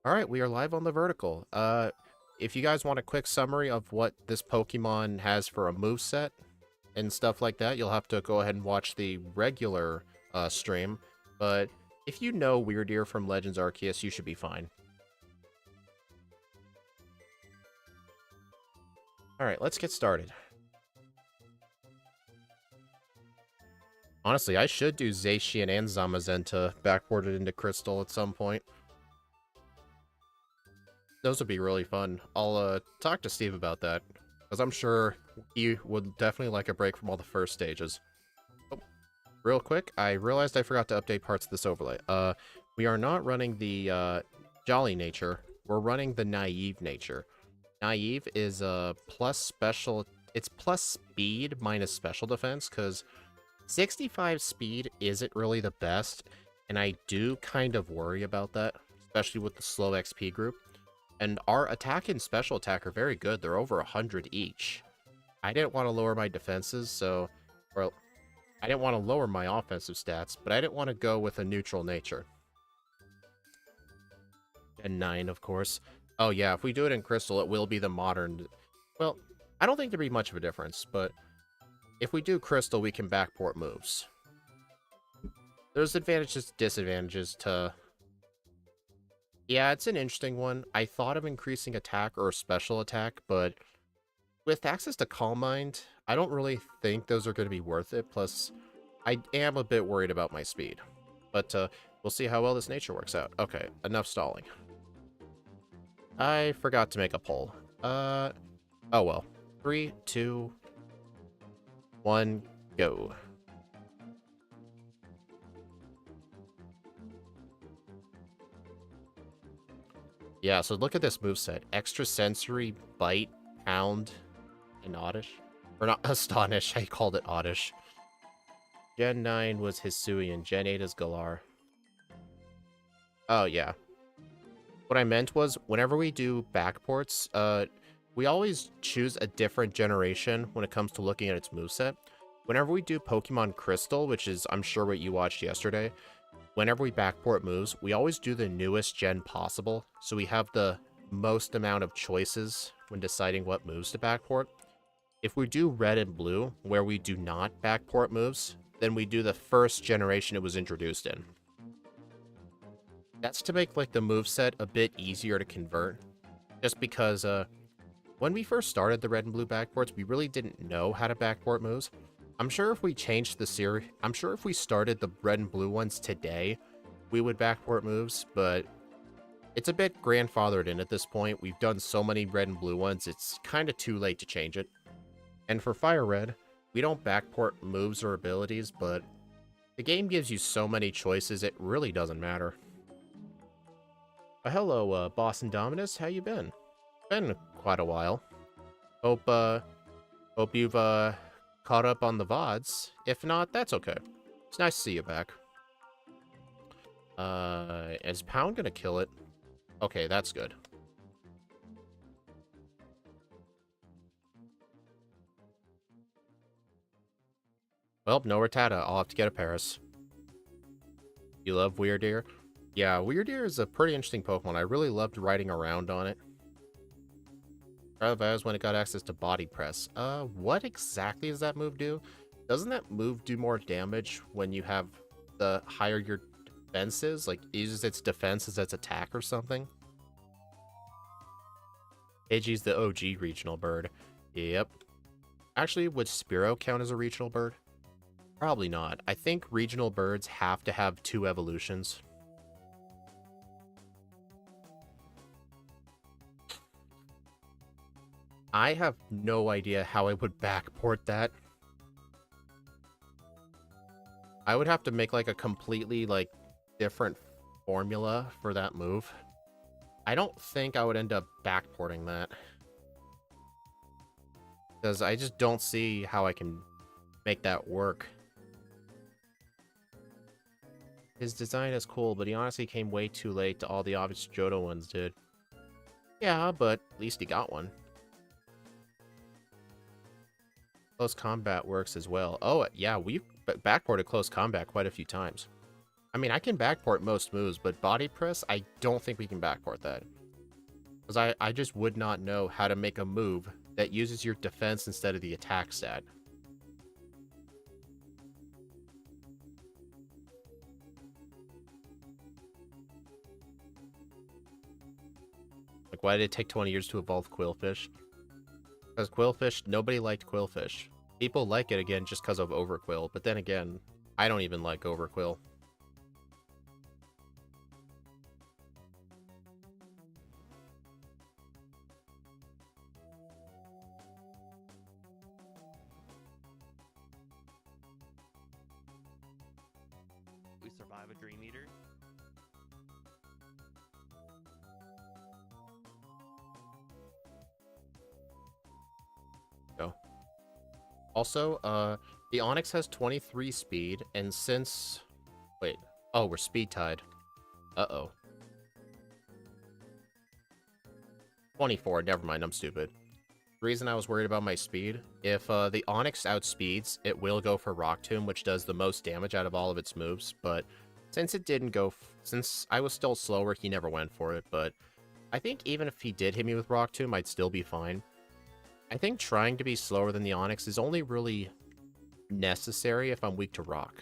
Alright, we are live on the vertical. If you guys want a quick summary of what this Pokemon has for a moveset and stuff like that, you'll have to go ahead and watch the regular stream. But if you know Wyrdeer from Legends Arceus, you should be fine. Alright, let's get started. Honestly, I should do Zacian and Zamazenta backported into Crystal at some point. Those would be really fun. I'll talk to Steve about that, because I'm sure he would definitely like a break from all the first stages. Oh, real quick, I realized I forgot to update parts of this overlay. We are not running the Jolly nature. We're running the Naive nature. Naive is plus special. It's plus speed minus special defense, because 65 speed isn't really the best, and I do kind of worry about that, especially with the slow XP group. And our attack and special attack are very good. They're over 100 each. I didn't want to lower my defenses, so... Well, I didn't want to lower my offensive stats, but I didn't want to go with a neutral nature. And 9, of course. Oh yeah, if we do it in Crystal, it will be the modern... Well, I don't think there'd be much of a difference, but... If we do Crystal, we can backport moves. There's advantages, disadvantages to... Yeah, it's an interesting one. I thought of increasing attack or special attack, but with access to Calm Mind, I don't really think those are going to be worth it. Plus, I am a bit worried about my speed. But we'll see how well this nature works out. Okay, enough stalling. I forgot to make a poll. Oh well. 3, 2, 1, go. Yeah, so look at this moveset. Extrasensory, Bite, Pound, and Oddish. Or not Astonish, I called it Oddish. Gen 9 was Hisuian, Gen 8 is Galar. Oh, yeah. What I meant was, whenever we do backports, we always choose a different generation when it comes to looking at its moveset. Whenever we do Pokemon Crystal, which is, I'm sure, what you watched yesterday, whenever we backport moves, we always do the newest gen possible, so we have the most amount of choices when deciding what moves to backport. If we do red and blue, where we do not backport moves, then we do the first generation it was introduced in. That's to make like the moveset a bit easier to convert, just because when we first started the red and blue backports, we really didn't know how to backport moves. I'm sure if we changed the series, I'm sure if we started the red and blue ones today, we would backport moves, but it's a bit grandfathered in at this point. We've done so many red and blue ones, it's kind of too late to change it. And for Firered, we don't backport moves or abilities, but the game gives you so many choices, it really doesn't matter. Hello, Boss and Dominus, how you been? Been quite a while. Hope you've, caught up on the VODs. If not, that's okay. It's nice to see you back. Is Pound gonna kill it? Okay, that's good. Well, no Rattata. I'll have to get a Paris. You love Wyrdeer? Yeah, Wyrdeer is a pretty interesting Pokemon. I really loved riding around on it. That was when it got access to Body Press. What exactly does that move do? Doesn't that move do more damage when you have the higher your defense is? Like, it uses its defense as its attack or something? Pidgey's the OG regional bird. Yep. Actually, would Spearow count as a regional bird? Probably not. I think regional birds have to have 2 evolutions. I have no idea how I would backport that. I would have to make like a completely like different formula for that move. I don't think I would end up backporting that, because I just don't see how I can make that work. His design is cool, but he honestly came way too late to all the obvious Johto ones did. Yeah, but at least he got one. Close combat works as well. Oh, yeah, we've backported close combat quite a few times. I mean, I can backport most moves, but body press, I don't think we can backport that. Because I just would not know how to make a move that uses your defense instead of the attack stat. Like, why did it take 20 years to evolve Quillfish? Because Quillfish, nobody liked Quillfish. People like it again just because of Overquill, but then again, I don't even like Overquill. We survive a Dream Eater. Go. Also, the Onyx has 23 speed, and since... Wait. Oh, we're speed tied. Uh-oh. 24, never mind, I'm stupid. The reason I was worried about my speed, if the Onyx outspeeds, it will go for Rock Tomb, which does the most damage out of all of its moves, but since it didn't go... since I was still slower, he never went for it, but I think even if he did hit me with Rock Tomb, I'd still be fine. I think trying to be slower than the Onyx is only really necessary if I'm weak to Rock.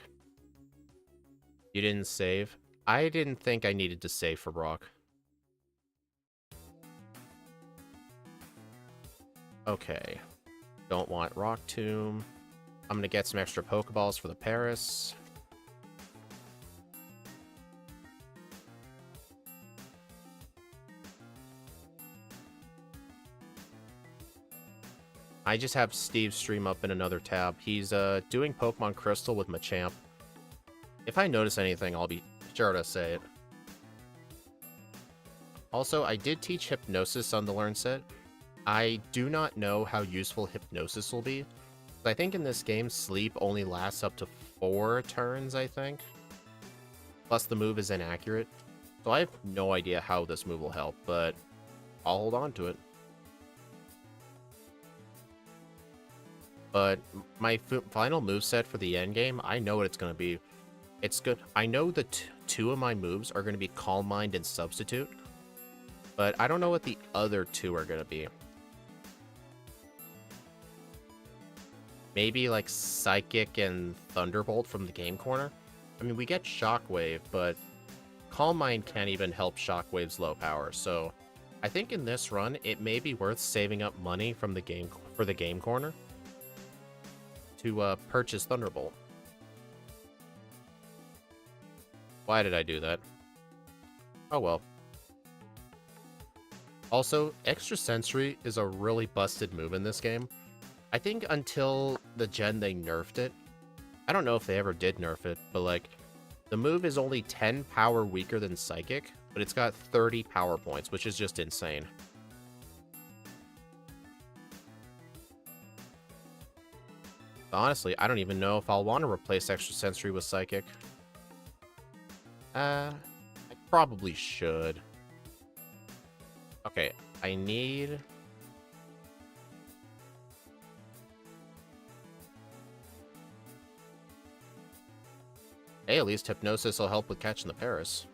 You didn't save? I didn't think I needed to save for Rock. Okay. Don't want Rock Tomb. I'm gonna get some extra pokeballs for the Paris. I just have Steve's stream up in another tab. He's doing Pokemon Crystal with Machamp. If I notice anything, I'll be sure to say it. Also, I did teach Hypnosis on the Learn set. I do not know how useful Hypnosis will be. I think in this game, Sleep only lasts up to 4 turns, I think. Plus, the move is inaccurate. So I have no idea how this move will help, but I'll hold on to it. But my final moveset for the endgame, I know what it's going to be. It's good. I know that 2 of my moves are going to be Calm Mind and Substitute. But I don't know what the other 2 are going to be. Maybe like Psychic and Thunderbolt from the game corner. I mean, we get Shockwave, but Calm Mind can't even help Shockwave's low power. So I think in this run, it may be worth saving up money from the game for the game corner to purchase Thunderbolt. Why did I do that? Oh well. Also, Extrasensory is a really busted move in this game. I think until the gen they nerfed it. I don't know if they ever did nerf it, but like, the move is only 10 power weaker than Psychic, but it's got 30 power points, which is just insane. Honestly, I don't even know if I'll want to replace Extrasensory with Psychic. I probably should. Okay, I need... Hey, at least Hypnosis will help with catching the Paris.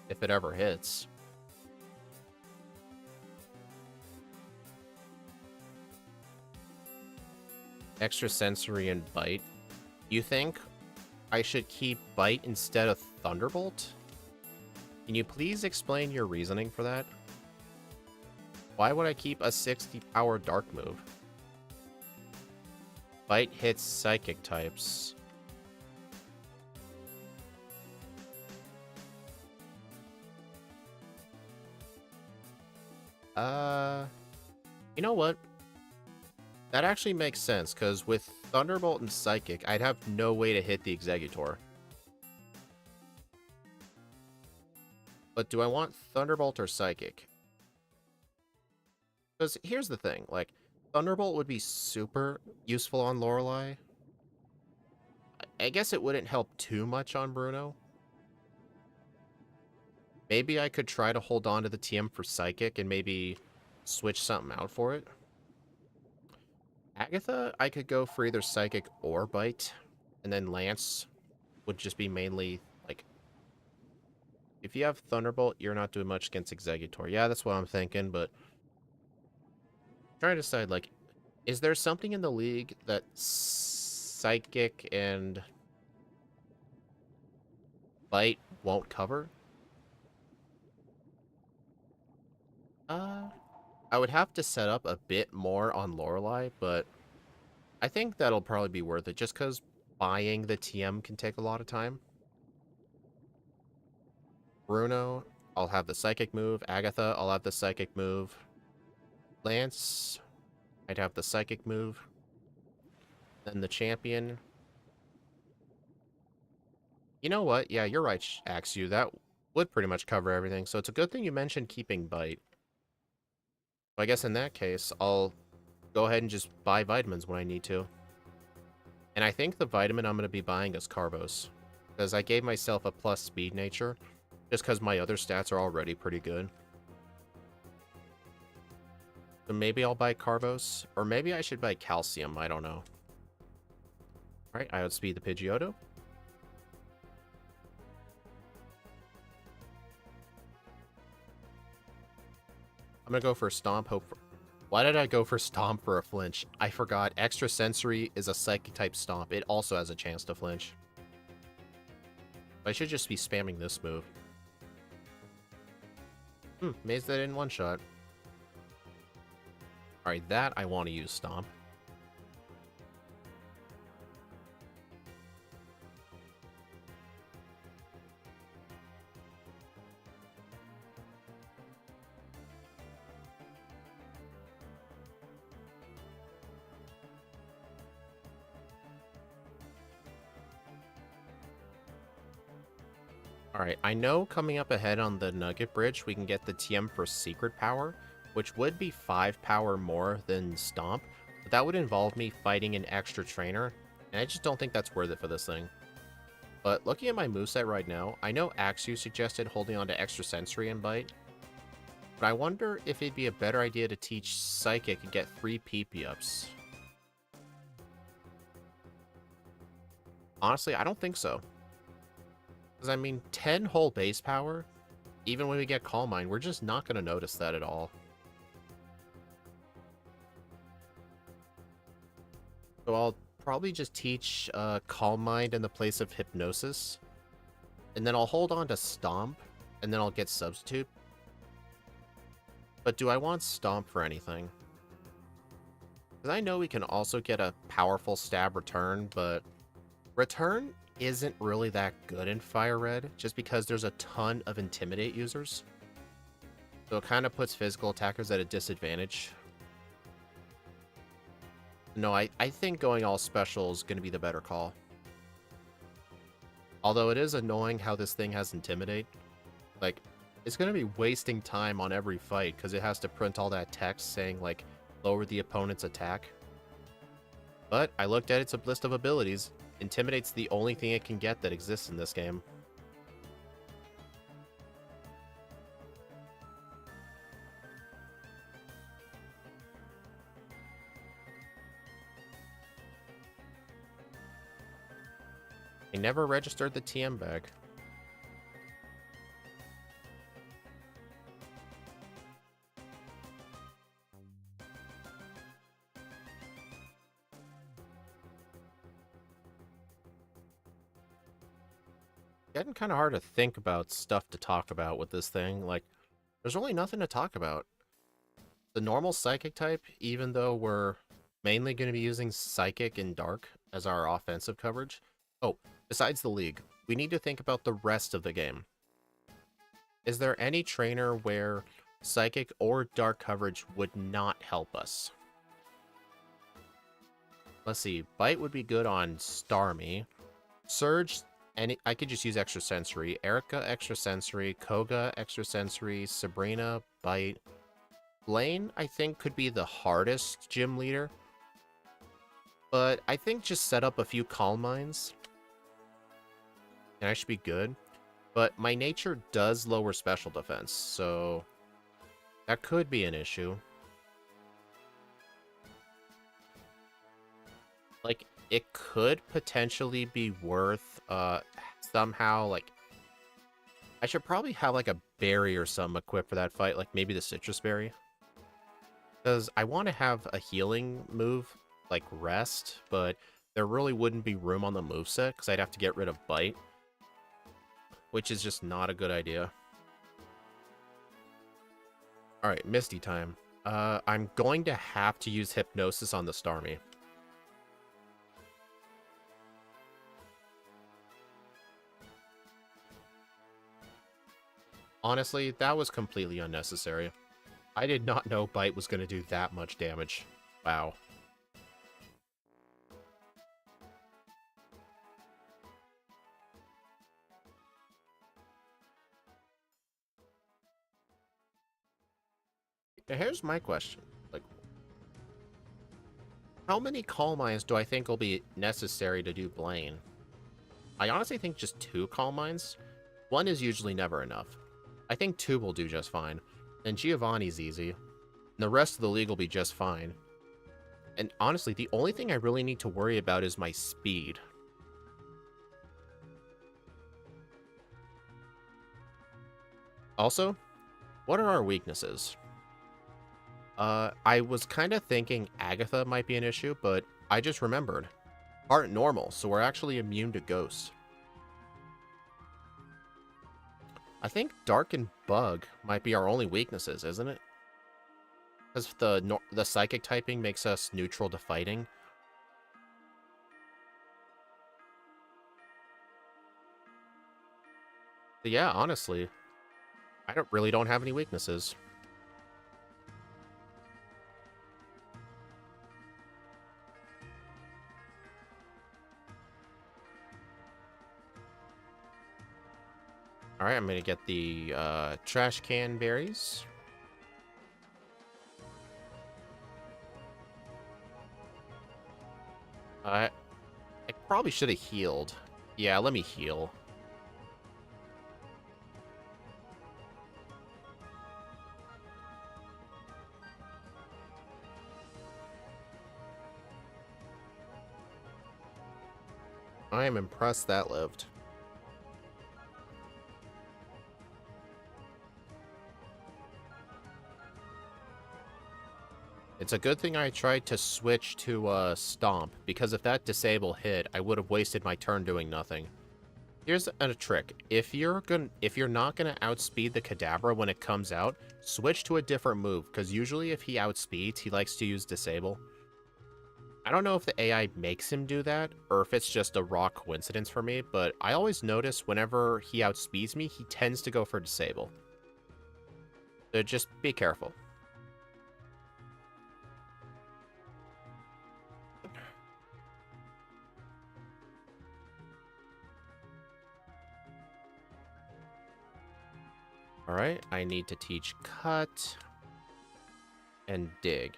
If it ever hits. Extrasensory and Bite. You think I should keep Bite instead of Thunderbolt? Can you please explain your reasoning for that? Why would I keep a 60 power Dark move? Bite hits Psychic types. You know what? That actually makes sense, because with Thunderbolt and Psychic, I'd have no way to hit the Exeggutor. But do I want Thunderbolt or Psychic? Because here's the thing, like, Thunderbolt would be super useful on Lorelei. I guess it wouldn't help too much on Bruno. Maybe I could try to hold on to the TM for Psychic and maybe switch something out for it. Agatha, I could go for either Psychic or Bite. And then Lance would just be mainly, like, If you have Thunderbolt, you're not doing much against Exeggutor. Yeah, that's what I'm thinking, but I'm trying to decide, like, is there something in the league that Psychic and Bite won't cover? I would have to set up a bit more on Lorelei, but I think that'll probably be worth it, just because buying the TM can take a lot of time. Bruno, I'll have the Psychic move. Agatha, I'll have the Psychic move. Lance, I'd have the Psychic move. Then the Champion. You know what? Yeah, you're right, Axu. That would pretty much cover everything, so it's a good thing you mentioned keeping Bite. So I guess in that case, I'll go ahead and just buy vitamins when I need to. And I think the vitamin I'm going to be buying is Carbos, because I gave myself a plus speed nature, just because my other stats are already pretty good. So maybe I'll buy Carbos, or maybe I should buy Calcium, I don't know. Alright, I outspeed the Pidgeotto. I'm gonna go for Stomp, hope for... Why did I go for Stomp for a flinch? I forgot, Extra Sensory is a Psychic type Stomp. It also has a chance to flinch. I should just be spamming this move. Amazed that in one shot. Alright, that I want to use Stomp. Alright, I know coming up ahead on the Nugget Bridge, we can get the TM for Secret Power, which would be 5 power more than Stomp, but that would involve me fighting an extra trainer, and I just don't think that's worth it for this thing. But looking at my moveset right now, I know Axu suggested holding on to Extra Sensory and Bite, but I wonder if it'd be a better idea to teach Psychic and get 3 PP ups. Honestly, I don't think so. Because, I mean, 10 whole base power, even when we get Calm Mind, we're just not going to notice that at all. So I'll probably just teach Calm Mind in the place of Hypnosis. And then I'll hold on to Stomp, and then I'll get Substitute. But do I want Stomp for anything? Because I know we can also get a powerful Stab Return, but Return isn't really that good in Firered, just because there's a ton of Intimidate users. So it kind of puts physical attackers at a disadvantage. No, I think going all special is going to be the better call. Although it is annoying how this thing has Intimidate. Like, it's going to be wasting time on every fight, because it has to print all that text saying, like, lower the opponent's attack. But I looked at its list of abilities. Intimidate's the only thing it can get that exists in this game. I never registered the TM bag. Getting kind of hard to think about stuff to talk about with this thing. Like, there's really nothing to talk about. The normal Psychic type, even though we're mainly going to be using Psychic and Dark as our offensive coverage. Oh, besides the League, we need to think about the rest of the game. Is there any trainer where Psychic or Dark coverage would not help us? Let's see, Bite would be good on Starmie. Surge, and I could just use Extra Sensory. Erica, Extra Sensory. Koga, Extra Sensory. Sabrina, Bite. Blaine, I think, could be the hardest gym leader. But I think just set up a few Calm Minds, and I should be good. But my nature does lower special defense, so that could be an issue. Like, it could potentially be worth somehow, like, I should probably have like a berry or something equipped for that fight, like maybe the citrus berry. Because I want to have a healing move, like rest, but there really wouldn't be room on the moveset because I'd have to get rid of bite, which is just not a good idea. Alright, Misty time. I'm going to have to use Hypnosis on the Starmie. Honestly, that was completely unnecessary. I did not know Bite was going to do that much damage. Wow. Now, here's my question. Like, how many Calm Mines do I think will be necessary to do Blaine? I honestly think just 2 Calm Mines. 1 is usually never enough. I think 2 will do just fine. And Giovanni's easy. And the rest of the league will be just fine. And honestly, the only thing I really need to worry about is my speed. Also, what are our weaknesses? I was kind of thinking Agatha might be an issue, but I just remembered. Aren't normal, so we're actually immune to Ghost. I think Dark and Bug might be our only weaknesses, isn't it? Because the Psychic typing makes us neutral to fighting. But yeah, honestly, I really don't have any weaknesses. Alright, I'm gonna get the trash can berries. I probably should have healed. Yeah, let me heal. I am impressed that lived. It's a good thing I tried to switch to Stomp, because if that disable hit, I would have wasted my turn doing nothing. Here's a trick. If you're not gonna outspeed the Kadabra when it comes out, switch to a different move, because usually if he outspeeds, he likes to use Disable. I don't know if the AI makes him do that, or if it's just a raw coincidence for me, but I always notice whenever he outspeeds me, he tends to go for Disable. So just be careful. Alright, I need to teach Cut and Dig.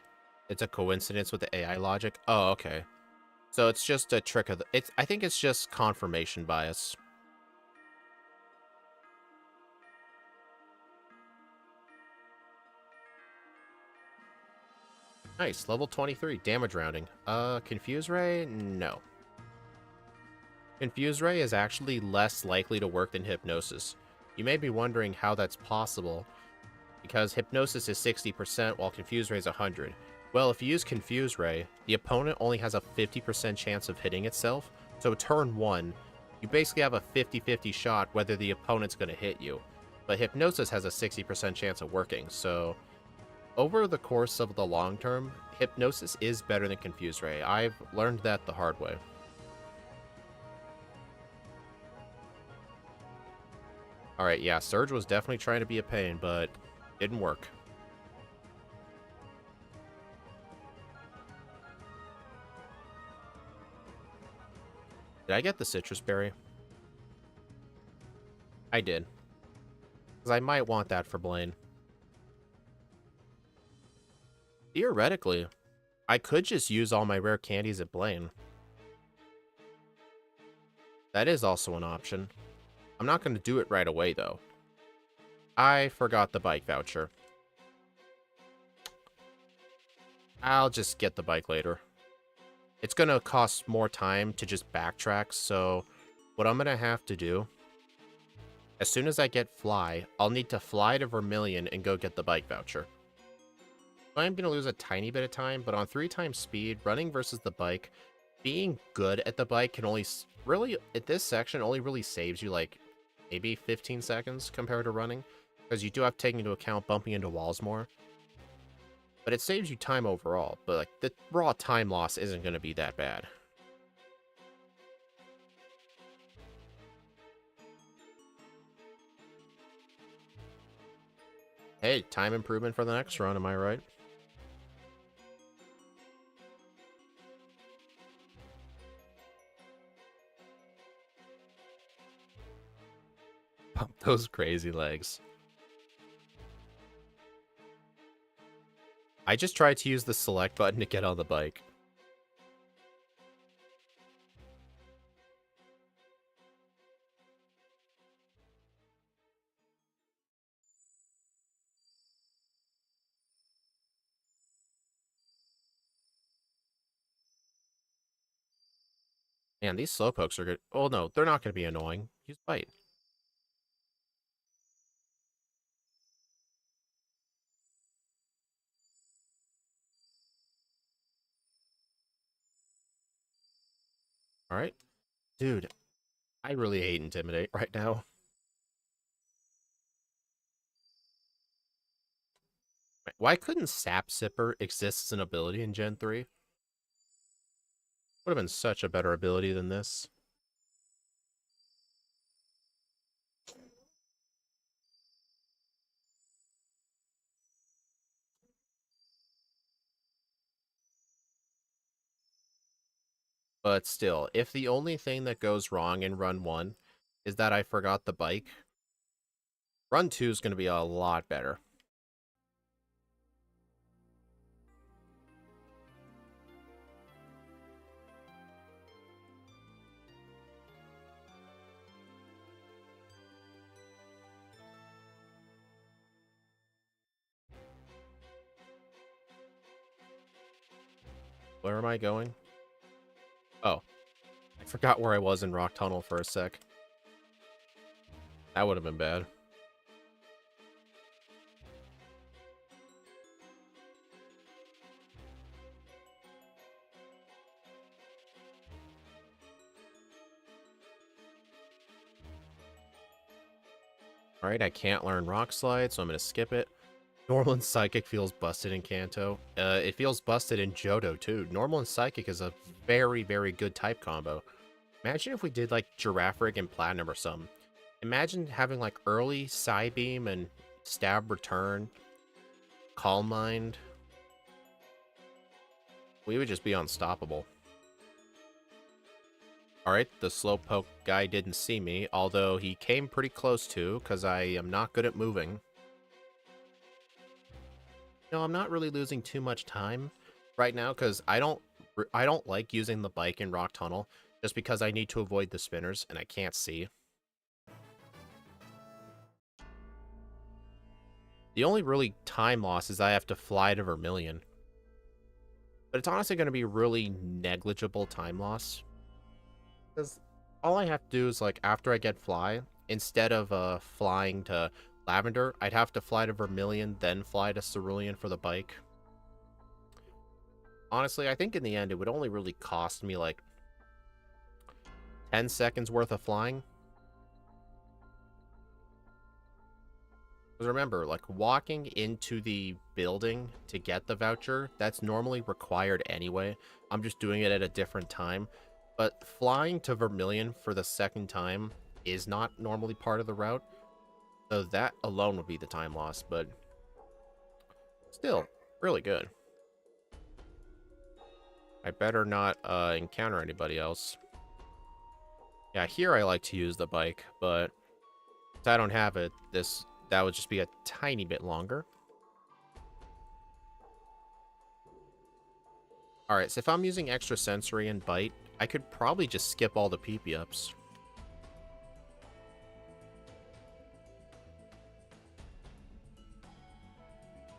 It's a coincidence with the AI logic? Oh, okay. So it's just a trick of the... I think it's just confirmation bias. Nice, level 23, damage rounding. Confuse Ray? No. Confuse Ray is actually less likely to work than Hypnosis. You may be wondering how that's possible, because Hypnosis is 60% while Confuse Ray is 100. Well, if you use Confuse Ray, the opponent only has a 50% chance of hitting itself, so turn 1, you basically have a 50-50 shot whether the opponent's going to hit you. But Hypnosis has a 60% chance of working, so over the course of the long term, Hypnosis is better than Confuse Ray. I've learned that the hard way. Alright, yeah, Surge was definitely trying to be a pain, but didn't work. Did I get the Citrus Berry? I did. Because I might want that for Blaine. Theoretically, I could just use all my rare candies at Blaine. That is also an option. I'm not going to do it right away, though. I forgot the bike voucher. I'll just get the bike later. It's going to cost more time to just backtrack, so what I'm going to have to do As soon as I get fly, I'll need to fly to Vermilion and go get the bike voucher. I'm going to lose a tiny bit of time, but on 3 times speed, running versus the bike, being good at the bike can only really, at this section, only really saves you like maybe 15 seconds compared to running, because you do have to take into account bumping into walls more. But it saves you time overall, but like the raw time loss isn't going to be that bad. Hey, time improvement for the next run, am I right? Pump those crazy legs. I just tried to use the select button to get on the bike. Man, these slowpokes are good. Oh no, they're not going to be annoying. Use bite. Alright. Dude, I really hate Intimidate right now. Why couldn't Sap Sipper exist as an ability in Gen 3? Would have been such a better ability than this. But still, if the only thing that goes wrong in Run 1 is that I forgot the bike, Run 2 is going to be a lot better. Where am I going? Oh, I forgot where I was in Rock Tunnel for a sec. That would have been bad. Alright, I can't learn Rock Slide, so I'm going to skip it. Normal and Psychic feels busted in Kanto. It feels busted in Johto, too. Normal and Psychic is a very, very good type combo. Imagine if we did, like, Giraffe Rig and Platinum or something. Imagine having, like, early Psybeam and Stab Return, Calm Mind. We would just be unstoppable. Alright, the Slowpoke guy didn't see me, although he came pretty close to, because I am not good at moving. No, I'm not really losing too much time right now, because I don't like using the bike in Rock Tunnel, just because I need to avoid the spinners, and I can't see. The only really time loss is I have to fly to Vermilion. But it's honestly going to be really negligible time loss. Because all I have to do is, like, after I get fly, instead of flying to Lavender, I'd have to fly to Vermilion, then fly to Cerulean for the bike. Honestly, I think in the end, it would only really cost me, like, 10 seconds worth of flying. Because remember, like, walking into the building to get the voucher, that's normally required anyway. I'm just doing it at a different time. But flying to Vermilion for the second time is not normally part of the route. So that alone would be the time loss, but still, really good. I better not encounter anybody else. Yeah, here I like to use the bike, but if I don't have it, that would just be a tiny bit longer. Alright, so if I'm using Extra Sensory and Bite, I could probably just skip all the PP ups.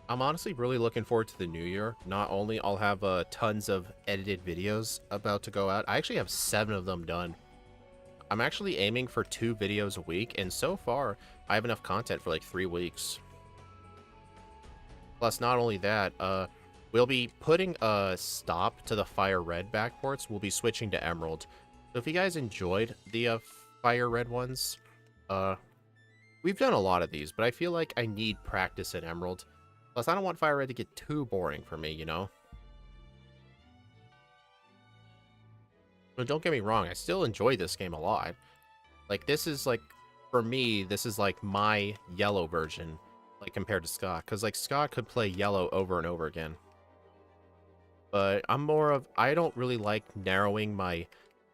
I'm honestly really looking forward to the new year. Not only I'll have tons of edited videos about to go out, I actually have 7 of them done. I'm actually aiming for 2 videos a week, and so far, I have enough content for like 3 weeks. Plus, not only that, we'll be putting a stop to the Firered backports. We'll be switching to Emerald. So if you guys enjoyed the Firered ones, we've done a lot of these, but I feel like I need practice in Emerald. Plus, I don't want Firered to get too boring for me, you know? But don't get me wrong, I still enjoy this game a lot. Like, this is, like, for me, this is, like, my yellow version, like, compared to Scott. Because, like, Scott could play yellow over and over again. But I'm more of, I don't really like narrowing my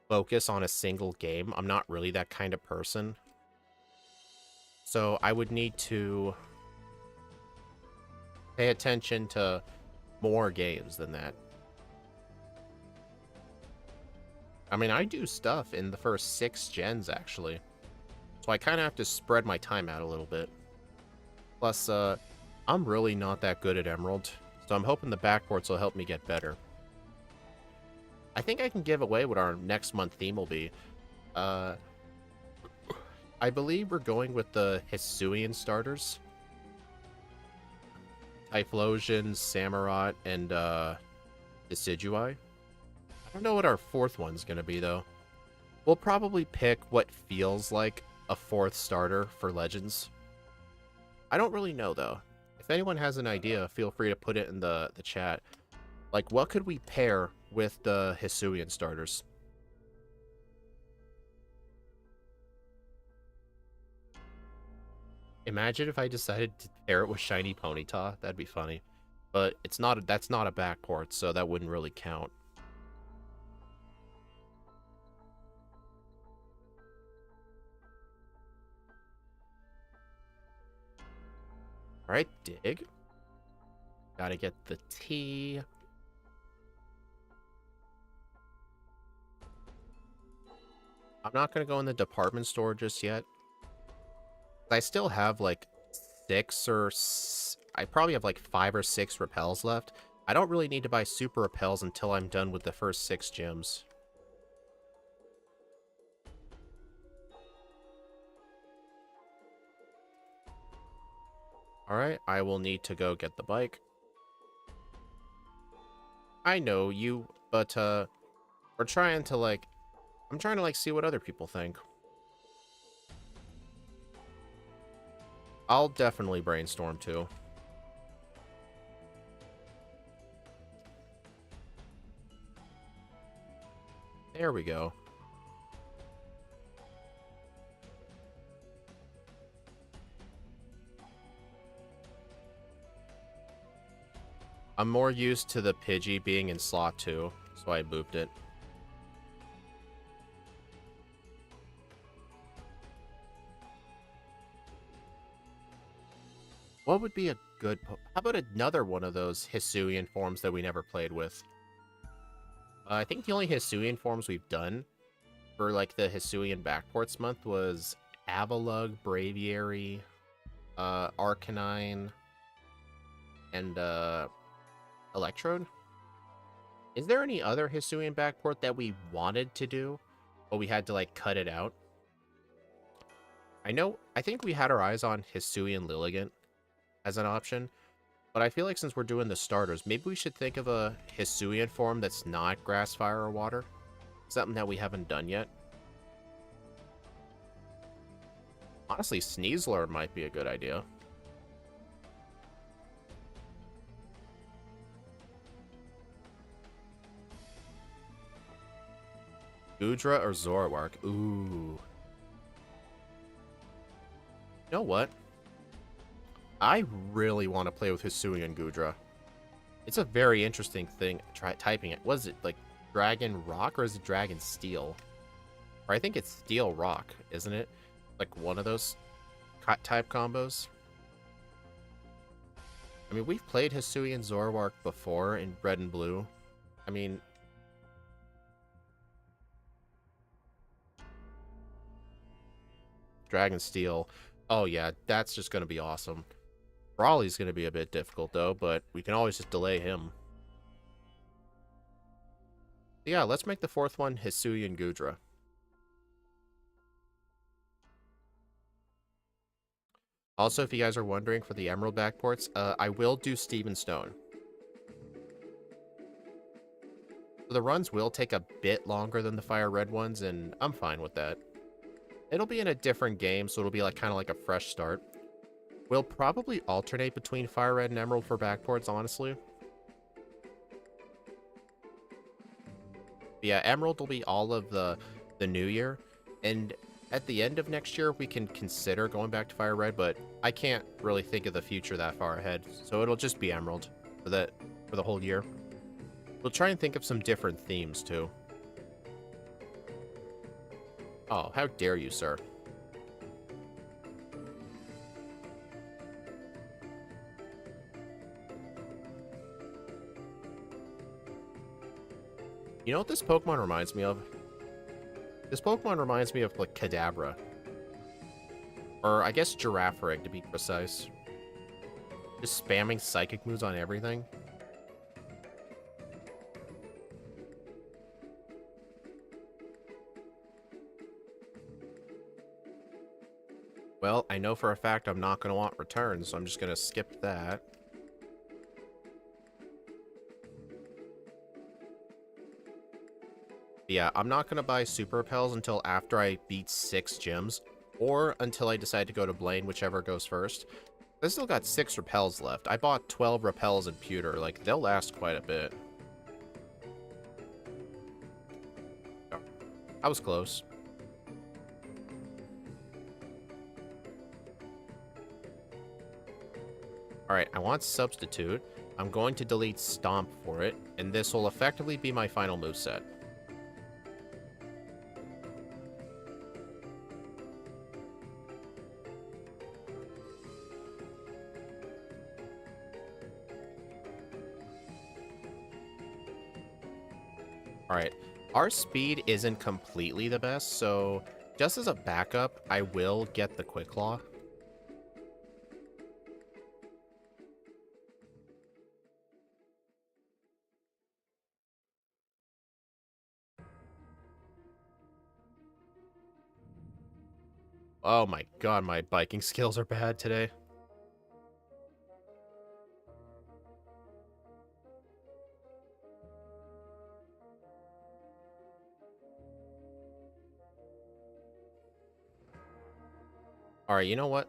focus on a single game. I'm not really that kind of person. So I would need to pay attention to more games than that. I mean, I do stuff in the first 6 gens, actually. So I kind of have to spread my time out a little bit. Plus, I'm really not that good at Emerald, so I'm hoping the backports will help me get better. I think I can give away what our next month theme will be. I believe we're going with the Hisuian starters. Typhlosion, Samurott, and Decidueye. I don't know what our 4th one's going to be, though. We'll probably pick what feels like a 4th starter for Legends. I don't really know, though. If anyone has an idea, feel free to put it in the chat. Like, what could we pair with the Hisuian starters? Imagine if I decided to pair it with Shiny Ponyta. That'd be funny. But it's not. That's not a backport, so that wouldn't really count. Alright, dig. Gotta get the tea. I'm not gonna go in the department store just yet. I still have like 6 or... I probably have like 5 or 6 repels left. I don't really need to buy super repels until I'm done with the first 6 gyms. Alright, I will need to go get the bike. I know you, but we're trying to like... I'm trying to like see what other people think. I'll definitely brainstorm too. There we go. I'm more used to the Pidgey being in slot 2, so I booped it. What would be a good... How about another one of those Hisuian forms that we never played with? I think the only Hisuian forms we've done for, like, the Hisuian Backports month was Avalugg, Braviary, Arcanine, and, Electrode? Is there any other Hisuian Backport that we wanted to do, but we had to, like, cut it out? I think we had our eyes on Hisuian Lilligant as an option, but I feel like since we're doing the starters, maybe we should think of a Hisuian form that's not grass, fire, or water. Something that we haven't done yet. Honestly, Sneasler might be a good idea. Goodra or Zoroark? Ooh. You know what? I really want to play with Hisuian Goodra. It's a very interesting thing. Try typing it. Was it like Dragon Rock or is it Dragon Steel? Or I think it's Steel Rock, isn't it? Like one of those type combos. I mean, we've played Hisuian Zoroark before in Red and Blue. I mean... Dragon Steel. Oh yeah, that's just going to be awesome. Brawly's going to be a bit difficult, though, but we can always just delay him. Yeah, let's make the 4th one Hisuian Goodra. Also, if you guys are wondering for the Emerald backports, I will do Steven Stone. The runs will take a bit longer than the Firered ones, and I'm fine with that. It'll be in a different game, so it'll be like kind of like a fresh start. We'll probably alternate between Firered and Emerald for backports, honestly. But yeah, Emerald will be all of the new year, and at the end of next year, we can consider going back to Firered, but I can't really think of the future that far ahead, so it'll just be Emerald for the whole year. We'll try and think of some different themes, too. Oh, how dare you, sir. You know what this Pokemon reminds me of? This Pokemon reminds me of, like, Kadabra. Or, I guess, Girafarig, to be precise. Just spamming Psychic moves on everything. Well, I know for a fact I'm not going to want returns, so I'm just going to skip that. But yeah, I'm not going to buy Super Repels until after I beat 6 gyms, or until I decide to go to Blaine, whichever goes first. I still got 6 Repels left. I bought 12 Repels in Pewter. Like, they'll last quite a bit. Oh, I was close. Alright, I want Substitute. I'm going to delete Stomp for it, and this will effectively be my final moveset. Alright, our speed isn't completely the best, so just as a backup, I will get the Quick Claw. Oh my god, my biking skills are bad today. Alright, you know what?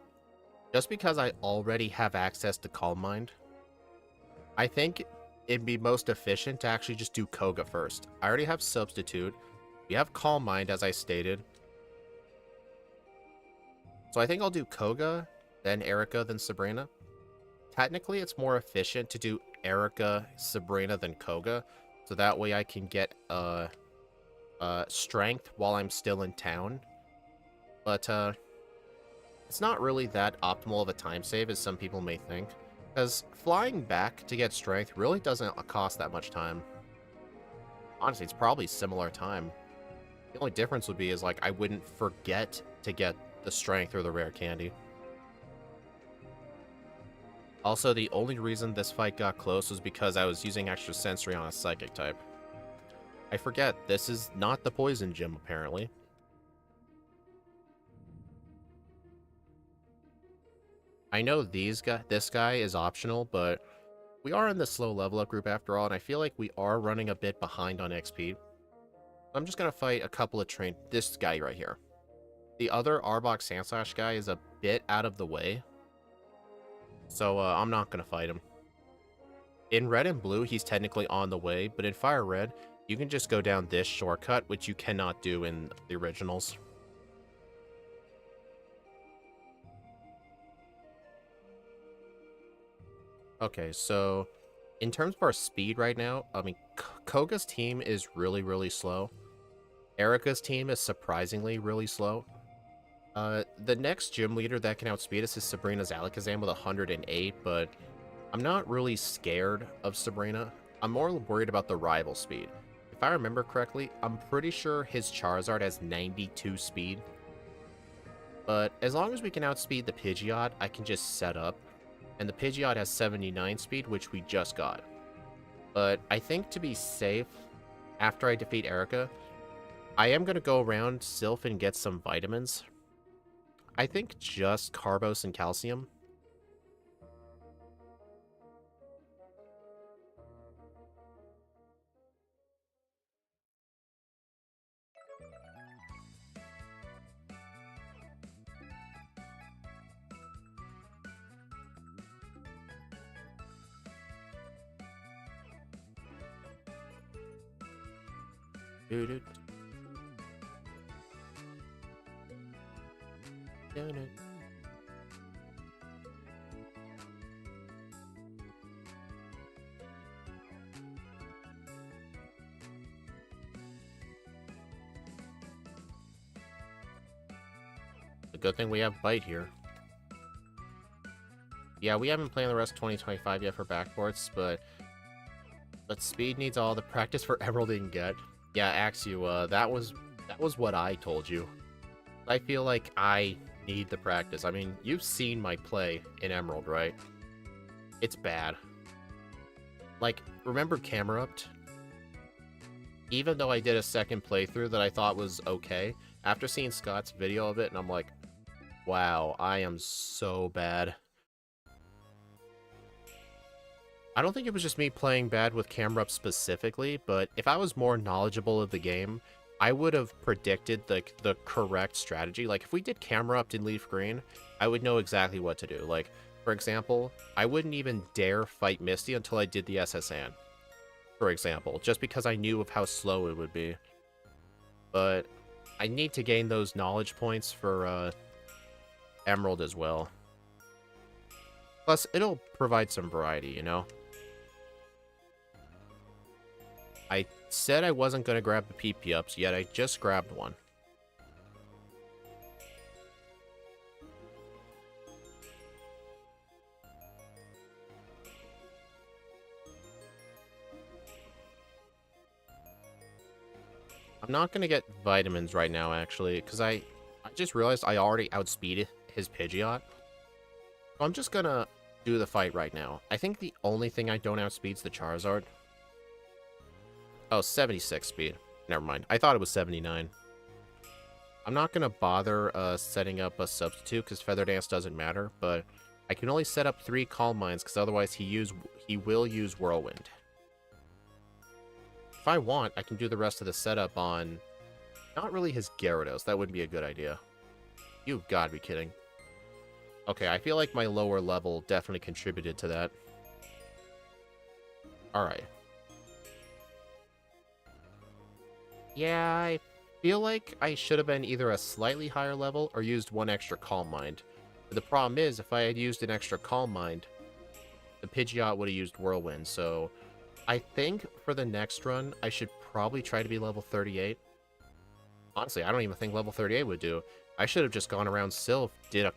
Just because I already have access to Calm Mind, I think it'd be most efficient to actually just do Koga first. I already have Substitute. We have Calm Mind, as I stated. So I think I'll do Koga, then Erica, then Sabrina. Technically, it's more efficient to do Erica, Sabrina, than Koga. So that way I can get Strength while I'm still in town. But it's not really that optimal of a time save as some people may think. Because flying back to get Strength really doesn't cost that much time. Honestly, it's probably similar time. The only difference would be is, like, I wouldn't forget to get the Strength or the rare candy. Also, the only reason this fight got close was because I was using extra sensory on a Psychic type. I forget, this is not the Poison Gym, apparently. I know this guy is optional, but we are in the slow level up group after all, and I feel like we are running a bit behind on XP. I'm just going to fight a couple of this guy right here. The other Arbok Sandslash guy is a bit out of the way, so I'm not going to fight him. In Red and Blue, he's technically on the way, but in Fire Red, you can just go down this shortcut, which you cannot do in the originals. Okay, so in terms of our speed right now, I mean, Koga's team is really, really slow. Erica's team is surprisingly really slow. The next gym leader that can outspeed us is Sabrina's Alakazam with 108, but I'm not really scared of Sabrina. I'm more worried about the rival speed. If I remember correctly, I'm pretty sure his Charizard has 92 speed. But as long as we can outspeed the Pidgeot, I can just set up. And the Pidgeot has 79 speed, which we just got. But I think to be safe, after I defeat Erica, I am going to go around Sylph and get some vitamins. I think just Carbos and Calcium. Doo-doo. Doo-doo. A good thing we have Bite here. Yeah, we haven't played the rest of 2025 yet for Backports, but Speed needs all the practice for Emerald he can get. Yeah, Axu, that was what I told you. I feel like I need the practice. I mean, you've seen my play in Emerald, right? It's bad. Like, remember Camerupt? Even though I did a second playthrough that I thought was okay, after seeing Scott's video of it, and I'm like, wow, I am so bad. I don't think it was just me playing bad with Camerupt specifically, but if I was more knowledgeable of the game, I would have predicted the correct strategy. Like, if we did Camerupt in Leaf Green, I would know exactly what to do. Like, for example, I wouldn't even dare fight Misty until I did the SSN, for example, just because I knew of how slow it would be. But I need to gain those knowledge points for Emerald as well. Plus, it'll provide some variety, you know? I said I wasn't going to grab the PP ups, yet I just grabbed one. I'm not going to get vitamins right now, actually, because I just realized I already outspeeded his Pidgeot. So I'm just going to do the fight right now. I think the only thing I don't outspeed is the Charizard. Oh, 76 speed. Never mind. I thought it was 79. I'm not going to bother setting up a substitute because Feather Dance doesn't matter, but I can only set up 3 Calm Minds because otherwise he will use Whirlwind. If I want, I can do the rest of the setup on not really his Gyarados. That wouldn't be a good idea. You've got to be kidding. Okay, I feel like my lower level definitely contributed to that. Alright. Yeah, I feel like I should have been either a slightly higher level or used 1 extra Calm Mind. But the problem is, if I had used an extra Calm Mind, the Pidgeot would have used Whirlwind, so I think for the next run, I should probably try to be level 38. Honestly, I don't even think level 38 would do. I should have just gone around Sylph, did a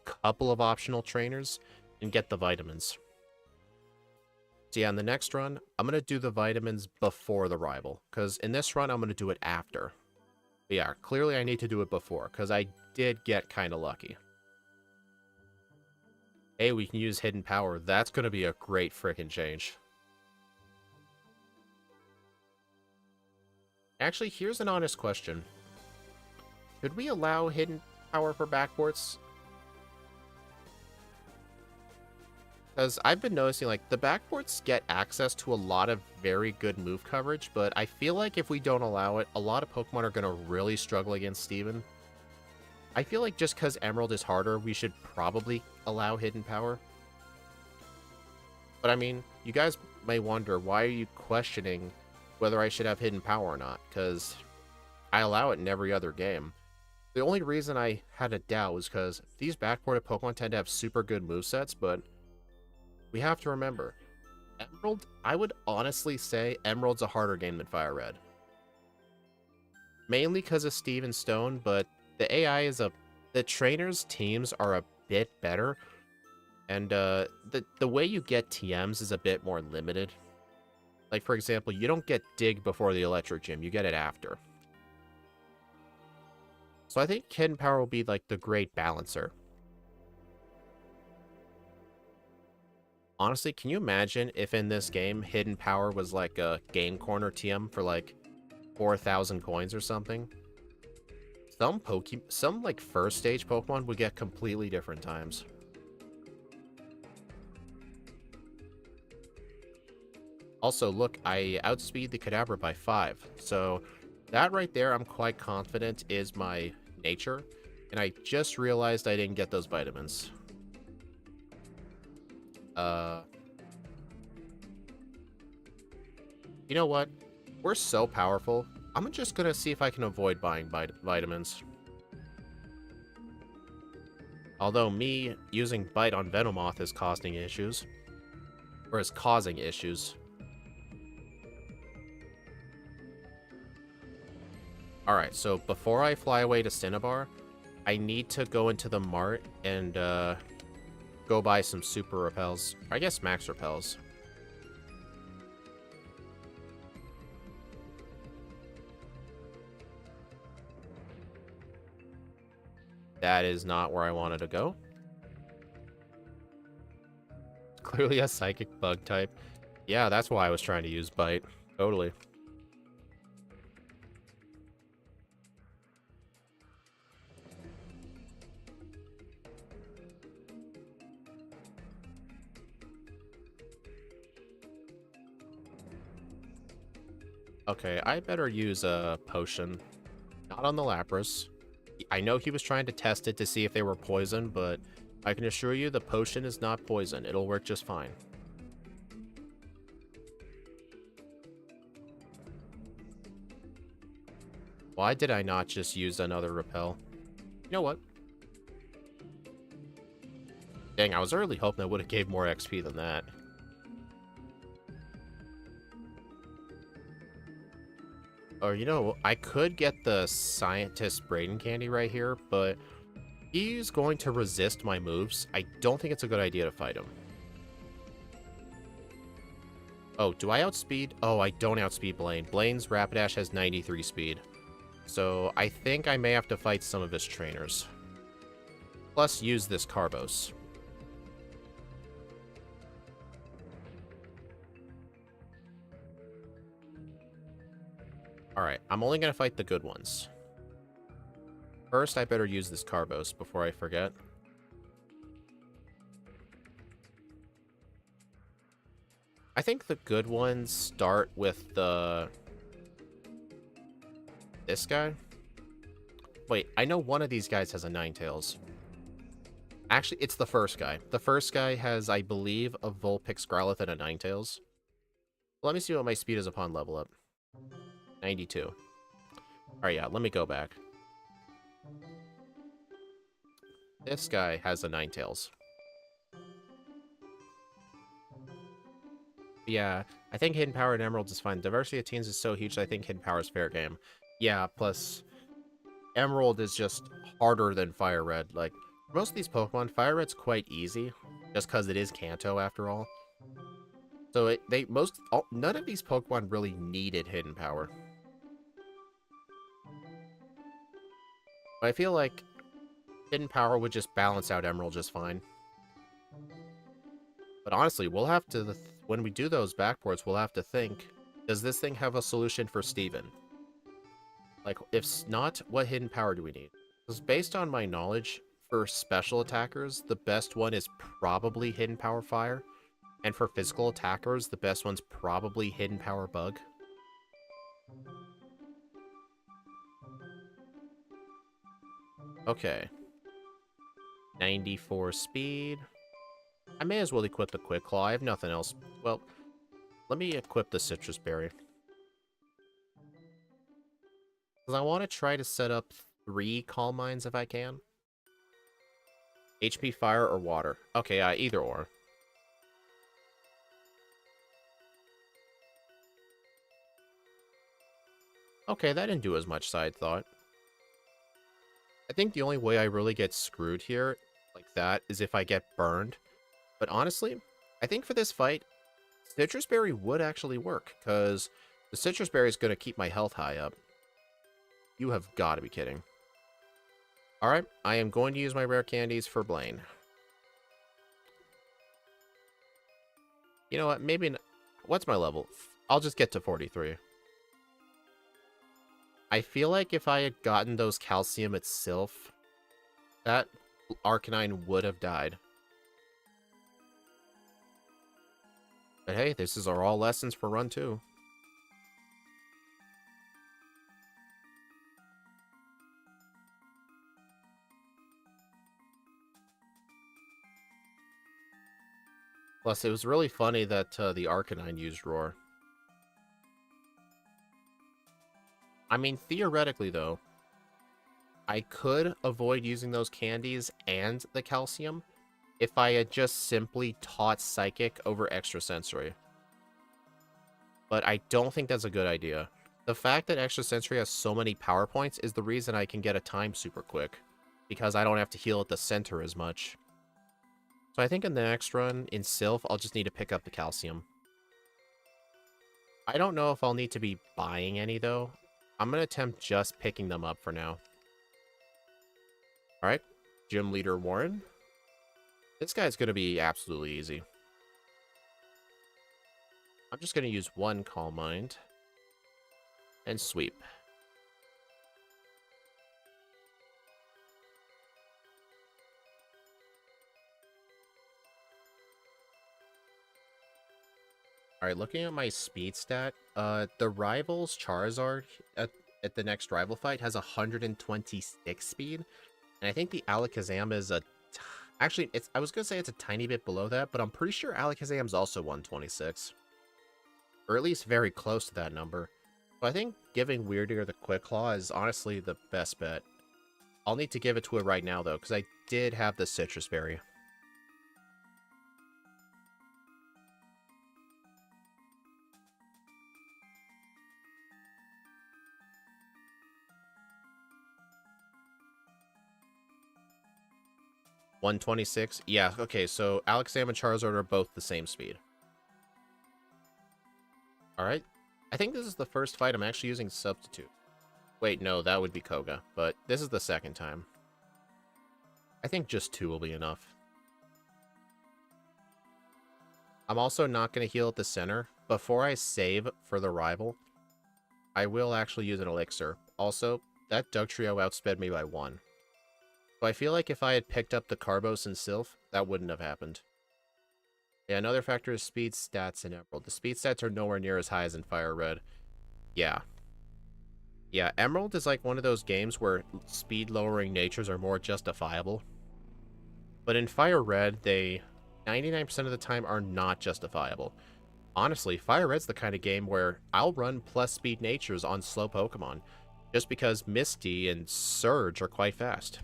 couple of optional trainers, and get the vitamins. So yeah, in the next run, I'm going to do the vitamins before the rival, because in this run, I'm going to do it after. But yeah, clearly I need to do it before, because I did get kind of lucky. Hey, we can use Hidden Power. That's going to be a great freaking change. Actually, here's an honest question. Should we allow Hidden Power for Backports? Because I've been noticing, like, the Backports get access to a lot of very good move coverage, but I feel like if we don't allow it, a lot of Pokemon are going to really struggle against Steven. I feel like just because Emerald is harder, we should probably allow Hidden Power. But I mean, you guys may wonder, why are you questioning whether I should have Hidden Power or not? Because I allow it in every other game. The only reason I had a doubt was because these backported Pokemon tend to have super good movesets, but we have to remember, Emerald, I would honestly say Emerald's a harder game than Firered. Mainly because of Steve and Stone, but the AI is the trainers' teams are a bit better, and the way you get TMs is a bit more limited. Like, for example, you don't get Dig before the Electric Gym, you get it after. So I think Hidden Power will be like the great balancer. Honestly, can you imagine if in this game, Hidden Power was like a Game Corner TM for like 4,000 coins or something? some like first stage Pokemon would get completely different times. Also, look, I outspeed the Kadabra by 5, so that right there I'm quite confident is my nature, and I just realized I didn't get those vitamins. You know what? We're so powerful. I'm just gonna see if I can avoid buying vitamins. Although me using Bite on Venomoth is causing issues. Or is causing issues. Alright, so before I fly away to Cinnabar, I need to go into the mart and go buy some super repels. I guess max repels. That is not where I wanted to go. Clearly a psychic bug type. Yeah, that's why I was trying to use Bite. Totally. Okay, I better use a potion. Not on the Lapras. I know he was trying to test it to see if they were poison, but I can assure you the potion is not poison. It'll work just fine. Why did I not just use another repel? You know what? Dang, I was really hoping I would have gave more XP than that. Or, you know, I could get the Scientist Braden Candy right here, but he's going to resist my moves. I don't think it's a good idea to fight him. Oh, do I outspeed? Oh, I don't outspeed Blaine. Blaine's Rapidash has 93 speed. So I think I may have to fight some of his trainers. Plus, use this Carbos. Alright, I'm only going to fight the good ones. First, I better use this Carbos before I forget. I think the good ones start with the... this guy? Wait, I know one of these guys has a Ninetales. Actually, it's the first guy. The first guy has, I believe, a Vulpix, Growlithe, and a Ninetales. Let me see what my speed is upon level up. 92. Alright, yeah, let me go back. This guy has a Ninetales. Yeah, I think Hidden Power and Emeralds is fine. Diversity of teams is so huge, I think Hidden Power is fair game. Yeah, plus Emerald is just harder than Fire Red. Like, for most of these Pokemon, Fire Red's quite easy, just because it is Kanto after all. So none of these Pokemon really needed Hidden Power. But I feel like Hidden Power would just balance out Emerald just fine. But honestly, we'll have to, when we do those backports, we'll have to think, does this thing have a solution for Steven? Like, if not, what Hidden Power do we need? Because based on my knowledge, for special attackers, the best one is probably Hidden Power Fire. And for physical attackers, the best one's probably Hidden Power Bug. Okay. 94 speed. I may as well equip the Quick Claw. I have nothing else. Well, let me equip the Citrus Berry. Because I want to try to set up 3 Calm Minds if I can. HP, Fire, or Water. Okay, either or. Okay, that didn't do as much as I thought. I think the only way I really get screwed here, like that, is if I get burned. But honestly, I think for this fight, Citrus Berry would actually work, because the Citrus Berry is going to keep my health high up. You have got to be kidding. Alright, I am going to use my rare candies for Blaine. You know what, maybe... What's my level? I'll just get to 43. I feel like if I had gotten those calcium itself, that Arcanine would have died. But hey, this is all lessons for run 2. Plus, it was really funny that the Arcanine used Roar. I mean, theoretically, though, I could avoid using those candies and the calcium if I had just simply taught Psychic over Extrasensory. But I don't think that's a good idea. The fact that Extrasensory has so many power points is the reason I can get a time super quick, because I don't have to heal at the center as much. So I think in the next run, in Sylph, I'll just need to pick up the calcium. I don't know if I'll need to be buying any, though. I'm going to attempt just picking them up for now. Alright, Gym Leader Warren. This guy's going to be absolutely easy. I'm just going to use one Calm Mind. And Sweep. Alright, looking at my speed stat, the rival's Charizard at the next rival fight has 126 speed. And I think the Alakazam is actually, I was going to say it's a tiny bit below that, but I'm pretty sure Alakazam's also 126. Or at least very close to that number. So I think giving Wyrdeer the Quick Claw is honestly the best bet. I'll need to give it to it right now, though, because I did have the Citrus Berry. $126? Yeah, okay, so Alakazam and Charizard are both the same speed. Alright. I think this is the first fight I'm actually using Substitute. Wait, no, that would be Koga, but this is the second time. I think just 2 will be enough. I'm also not going to heal at the center. Before I save for the rival, I will actually use an elixir. Also, that Dugtrio outsped me by 1. So I feel like if I had picked up the Carbos and Sylph, that wouldn't have happened. Yeah, another factor is speed stats in Emerald. The speed stats are nowhere near as high as in Firered. Yeah. Yeah, Emerald is like one of those games where speed-lowering natures are more justifiable. But in Firered, they 99% of the time are not justifiable. Honestly, Firered's the kind of game where I'll run plus speed natures on slow Pokemon, just because Misty and Surge are quite fast.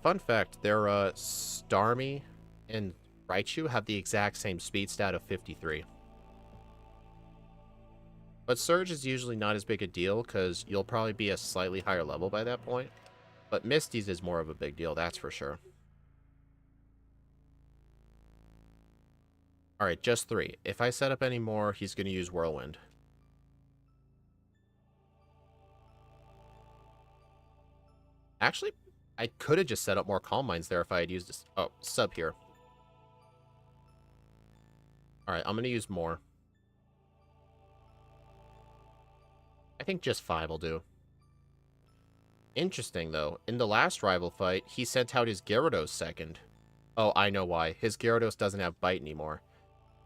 Fun fact, their Starmie and Raichu have the exact same speed stat of 53. But Surge is usually not as big a deal, because you'll probably be a slightly higher level by that point. But Misty's is more of a big deal, that's for sure. Alright, just 3. If I set up any more, he's going to use Whirlwind. Actually, I could have just set up more Calm Minds there if I had used this. Oh, sub here. Alright, I'm going to use more. I think just 5 will do. Interesting, though. In the last rival fight, he sent out his Gyarados second. Oh, I know why. His Gyarados doesn't have Bite anymore.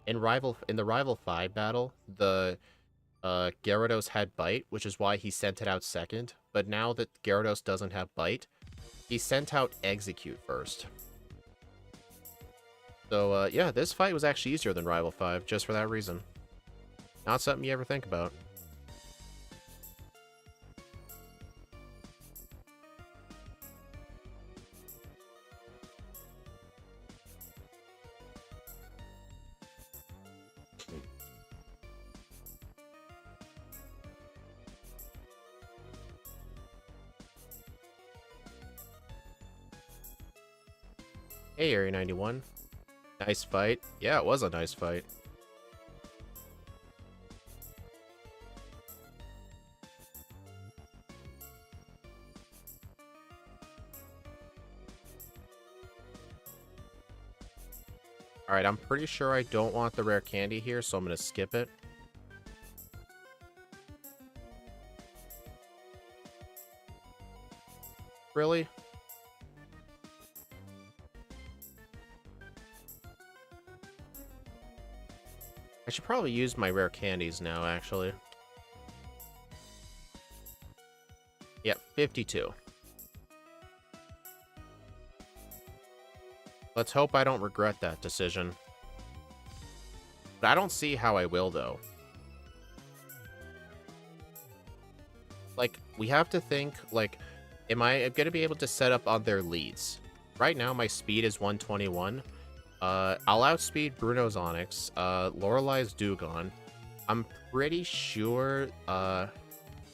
In the Rival 5 battle, the Gyarados had Bite, which is why he sent it out second. But now that Gyarados doesn't have Bite, he sent out Execute first. So, yeah, this fight was actually easier than Rival 5, just for that reason. Not something you ever think about. Hey, Area 91. Nice fight. Yeah, it was a nice fight. Alright, I'm pretty sure I don't want the rare candy here, so I'm going to skip it. Really? I should probably use my rare candies now, actually. Yep, 52. Let's hope I don't regret that decision. But I don't see how I will, though. Like, we have to think, like, am I going to be able to set up on their leads? Right now, my speed is 121. I'll outspeed Bruno's Onyx, Lorelai's Dewgong. I'm pretty sure,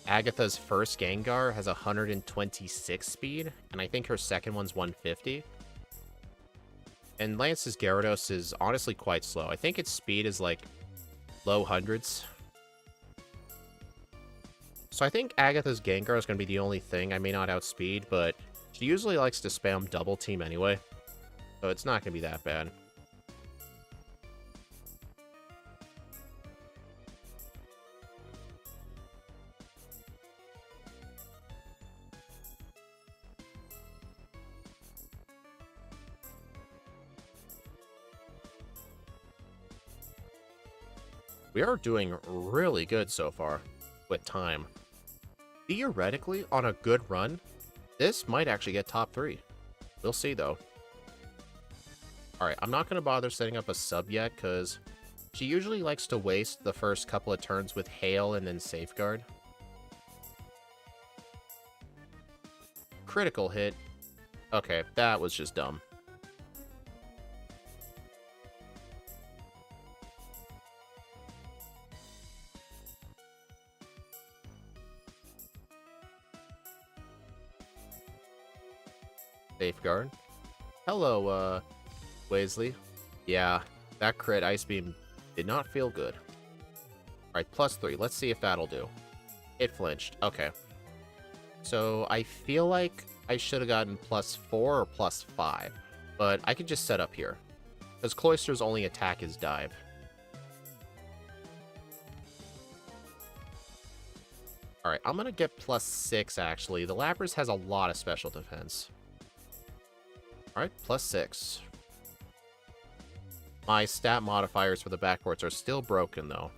Agatha's first Gengar has 126 speed, and I think her second one's 150. And Lance's Gyarados is honestly quite slow. I think its speed is like low hundreds. So I think Agatha's Gengar is going to be the only thing I may not outspeed, but she usually likes to spam double team anyway. So it's not going to be that bad. We are doing really good so far with time. Theoretically, on a good run, this might actually get top 3. We'll see, though. Alright, I'm not going to bother setting up a sub yet, because she usually likes to waste the first couple of turns with Hail and then Safeguard. Critical hit. Okay, that was just dumb. Safeguard. Hello, Weasley. Yeah, that crit Ice Beam did not feel good. Alright, +3. Let's see if that'll do. It flinched. Okay. So, I feel like I should have gotten +4 or +5. But I could just set up here. Because Cloyster's only attack is dive. Alright, I'm gonna get +6, actually. The Lapras has a lot of special defense. Alright, +6. My stat modifiers for the backports are still broken, though.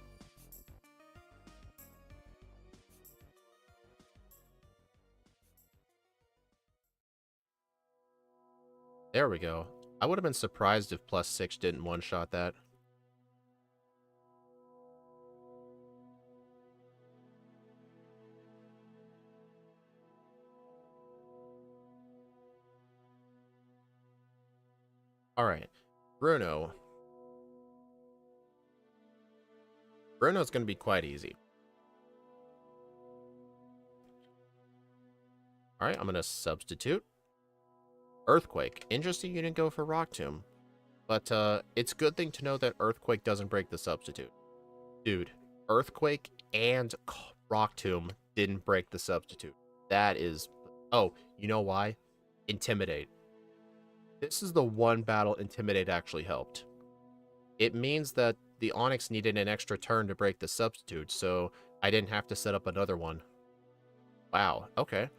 There we go. I would have been surprised if +6 didn't one-shot that. Alright, Bruno. Bruno's going to be quite easy. Alright, I'm going to substitute. Earthquake. Interesting you didn't go for Rock Tomb. But it's a good thing to know that Earthquake doesn't break the substitute. Dude, Earthquake and Rock Tomb didn't break the substitute. That is... Oh, you know why? Intimidate. This is the one battle Intimidate actually helped. It means that the Onix needed an extra turn to break the substitute, so I didn't have to set up another one. Wow, okay.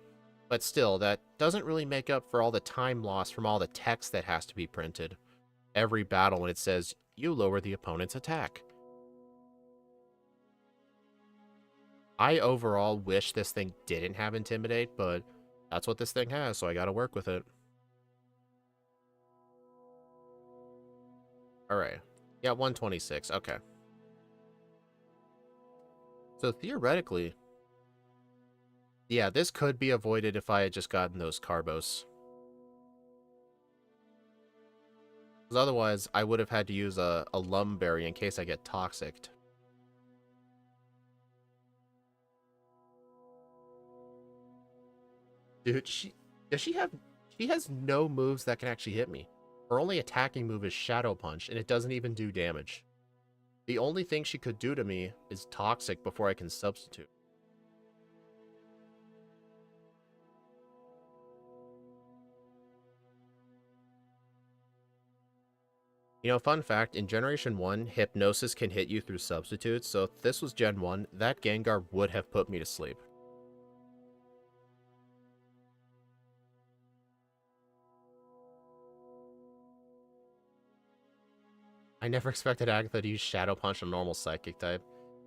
But still, that doesn't really make up for all the time lost from all the text that has to be printed. Every battle when it says, you lower the opponent's attack. I overall wish this thing didn't have Intimidate, but that's what this thing has, so I gotta work with it. Alright. Yeah, 126. Okay. So theoretically... Yeah, this could be avoided if I had just gotten those Carbos. Because otherwise, I would have had to use a Lumberry in case I get Toxicked. Dude, she has no moves that can actually hit me. Her only attacking move is Shadow Punch, and it doesn't even do damage. The only thing she could do to me is Toxic before I can substitute. You know, fun fact, in Generation 1, Hypnosis can hit you through substitutes, so if this was Gen 1, that Gengar would have put me to sleep. I never expected Agatha to use Shadow Punch on normal Psychic type.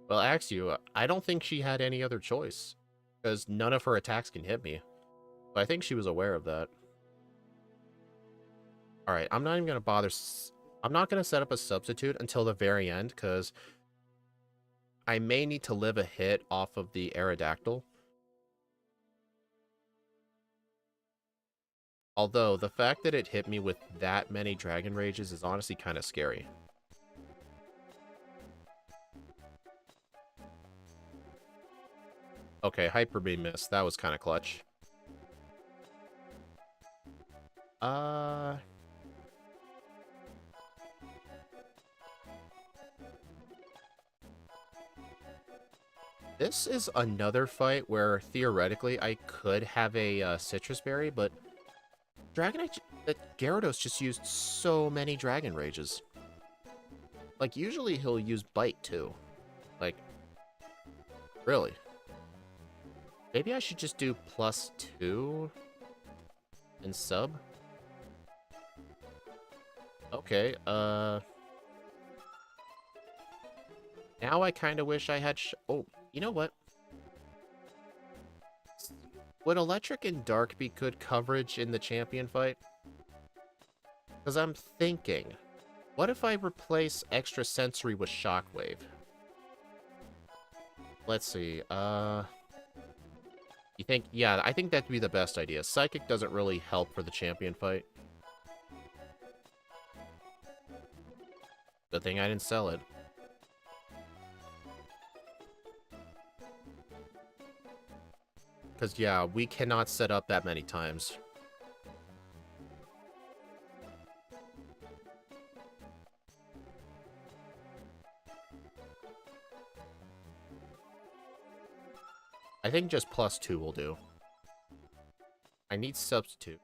Well, I asked you, I don't think she had any other choice. Because none of her attacks can hit me. But I think she was aware of that. Alright, I'm not even going to bother... I'm not going to set up a substitute until the very end, because I may need to live a hit off of the Aerodactyl. Although, the fact that it hit me with that many Dragon Rages is honestly kind of scary. Okay, Hyper Beam missed. That was kind of clutch. This is another fight where, theoretically, I could have a Citrus Berry, but Dragonite... Gyarados just used so many Dragon Rages. Like, usually he'll use Bite, too. Like, really? Maybe I should just do +2 and sub? Okay, now I kind of wish I had oh, you know what? Would Electric and Dark be good coverage in the champion fight? Because I'm thinking, what if I replace Extra Sensory with Shockwave? Let's see, you think? Yeah, I think that'd be the best idea. Psychic doesn't really help for the champion fight. Good thing I didn't sell it. Because, yeah, we cannot set up that many times. I think just +2 will do. I need substitute.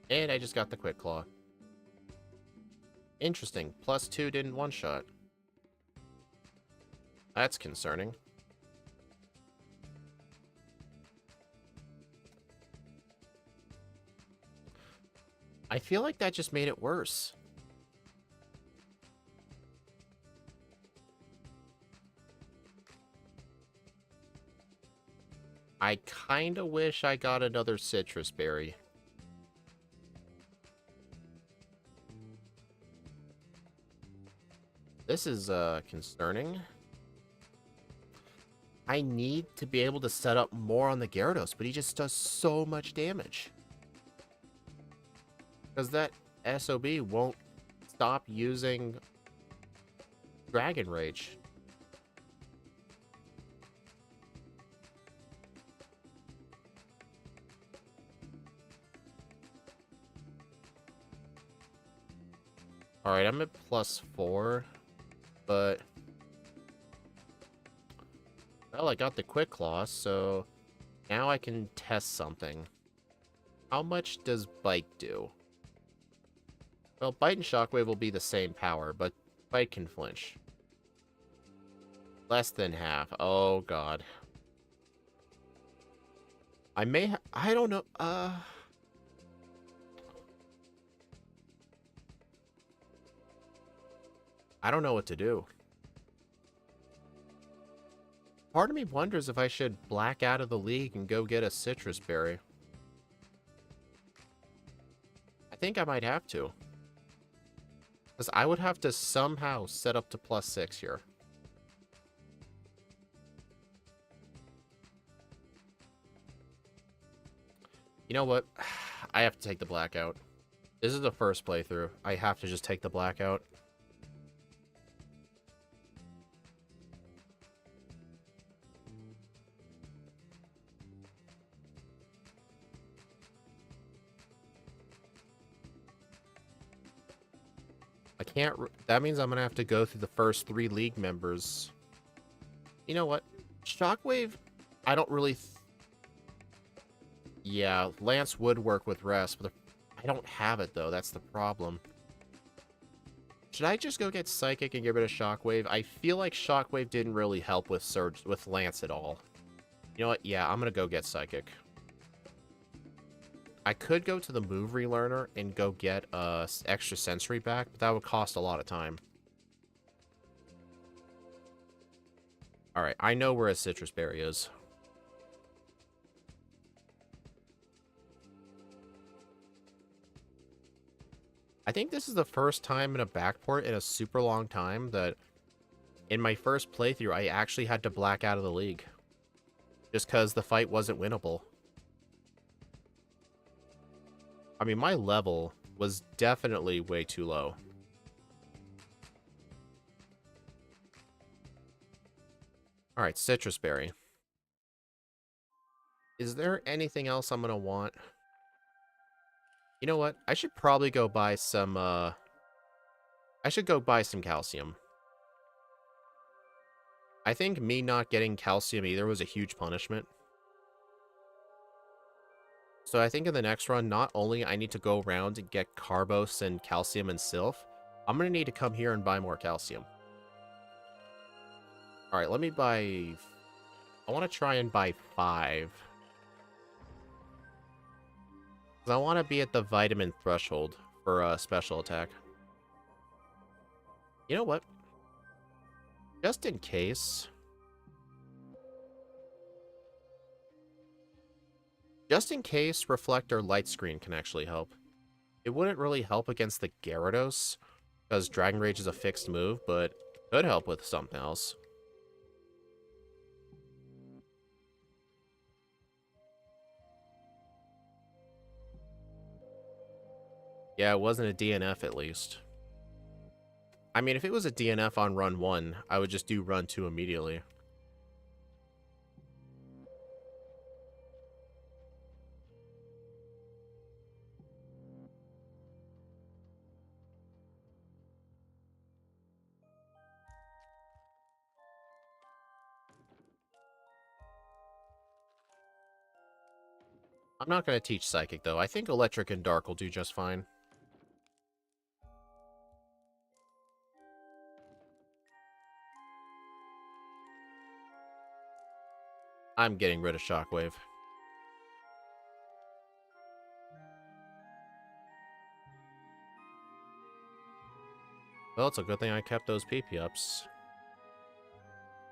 And I just got the Quick Claw. Interesting. +2 didn't one-shot. That's concerning. I feel like that just made it worse. I kinda wish I got another Citrus Berry. This is, concerning. I need to be able to set up more on the Gyarados, but he just does so much damage. Because that SOB won't stop using Dragon Rage. Alright, I'm at +4. But, well, I got the Quick Claw, so now I can test something. How much does Bite do? Well, Bite and Shockwave will be the same power, but Bite can flinch. Less than half. Oh, God. I may I don't know. I don't know what to do. Part of me wonders if I should black out of the league and go get a Citrus Berry. I think I might have to. Because I would have to somehow set up to +6 here. You know what? I have to take the blackout. This is the first playthrough. I have to just take the blackout. I can't... That means I'm going to have to go through the first 3 league members. You know what? Shockwave, I don't really... Yeah, Lance would work with rest, but I don't have it, though. That's the problem. Should I just go get Psychic and get rid of Shockwave? I feel like Shockwave didn't really help with Surge with Lance at all. You know what? Yeah, I'm going to go get Psychic. I could go to the move relearner and go get extra sensory back, but that would cost a lot of time. Alright, I know where a citrus berry is. I think this is the first time in a backport in a super long time that in my first playthrough I actually had to black out of the league. Just because the fight wasn't winnable. I mean, my level was definitely way too low. Alright, citrus berry. Is there anything else I'm gonna want? You know what? I should probably go buy some, I should go buy some calcium. I think me not getting calcium either was a huge punishment. So I think in the next run, not only I need to go around and get Carbos and calcium and Sylph, I'm gonna need to come here and buy more calcium. Alright, let me buy... I want to try and buy 5. Because I want to be at the vitamin threshold for a special attack. You know what? Just in case... Just in case Reflector Light Screen can actually help. It wouldn't really help against the Gyarados, because Dragon Rage is a fixed move, but it could help with something else. Yeah, it wasn't a DNF at least. I mean, if it was a DNF on run 1, I would just do run 2 immediately. I'm not going to teach Psychic, though. I think Electric and Dark will do just fine. I'm getting rid of Shockwave. Well, it's a good thing I kept those PP ups.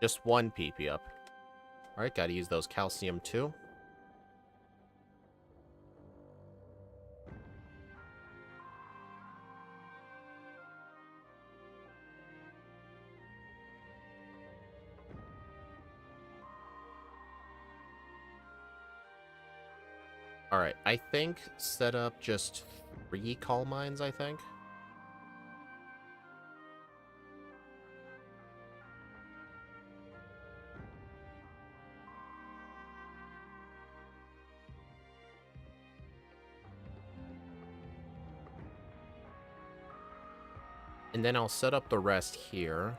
Just one PP up. Alright, gotta use those calcium too. Alright, I think set up just 3 Calm Mines, I think. And then I'll set up the rest here.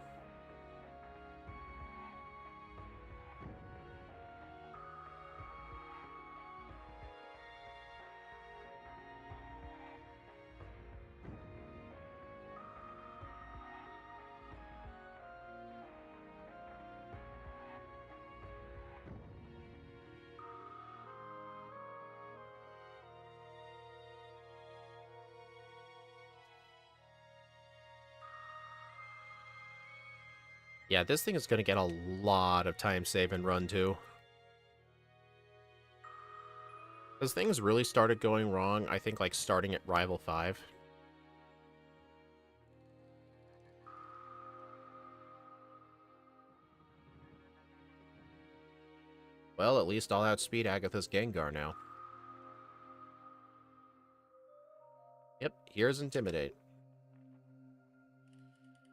Yeah, this thing is going to get a lot of time save and run too. Because things really started going wrong, I think, like, starting at Rival 5. Well, at least I'll outspeed Agatha's Gengar now. Yep, here's Intimidate.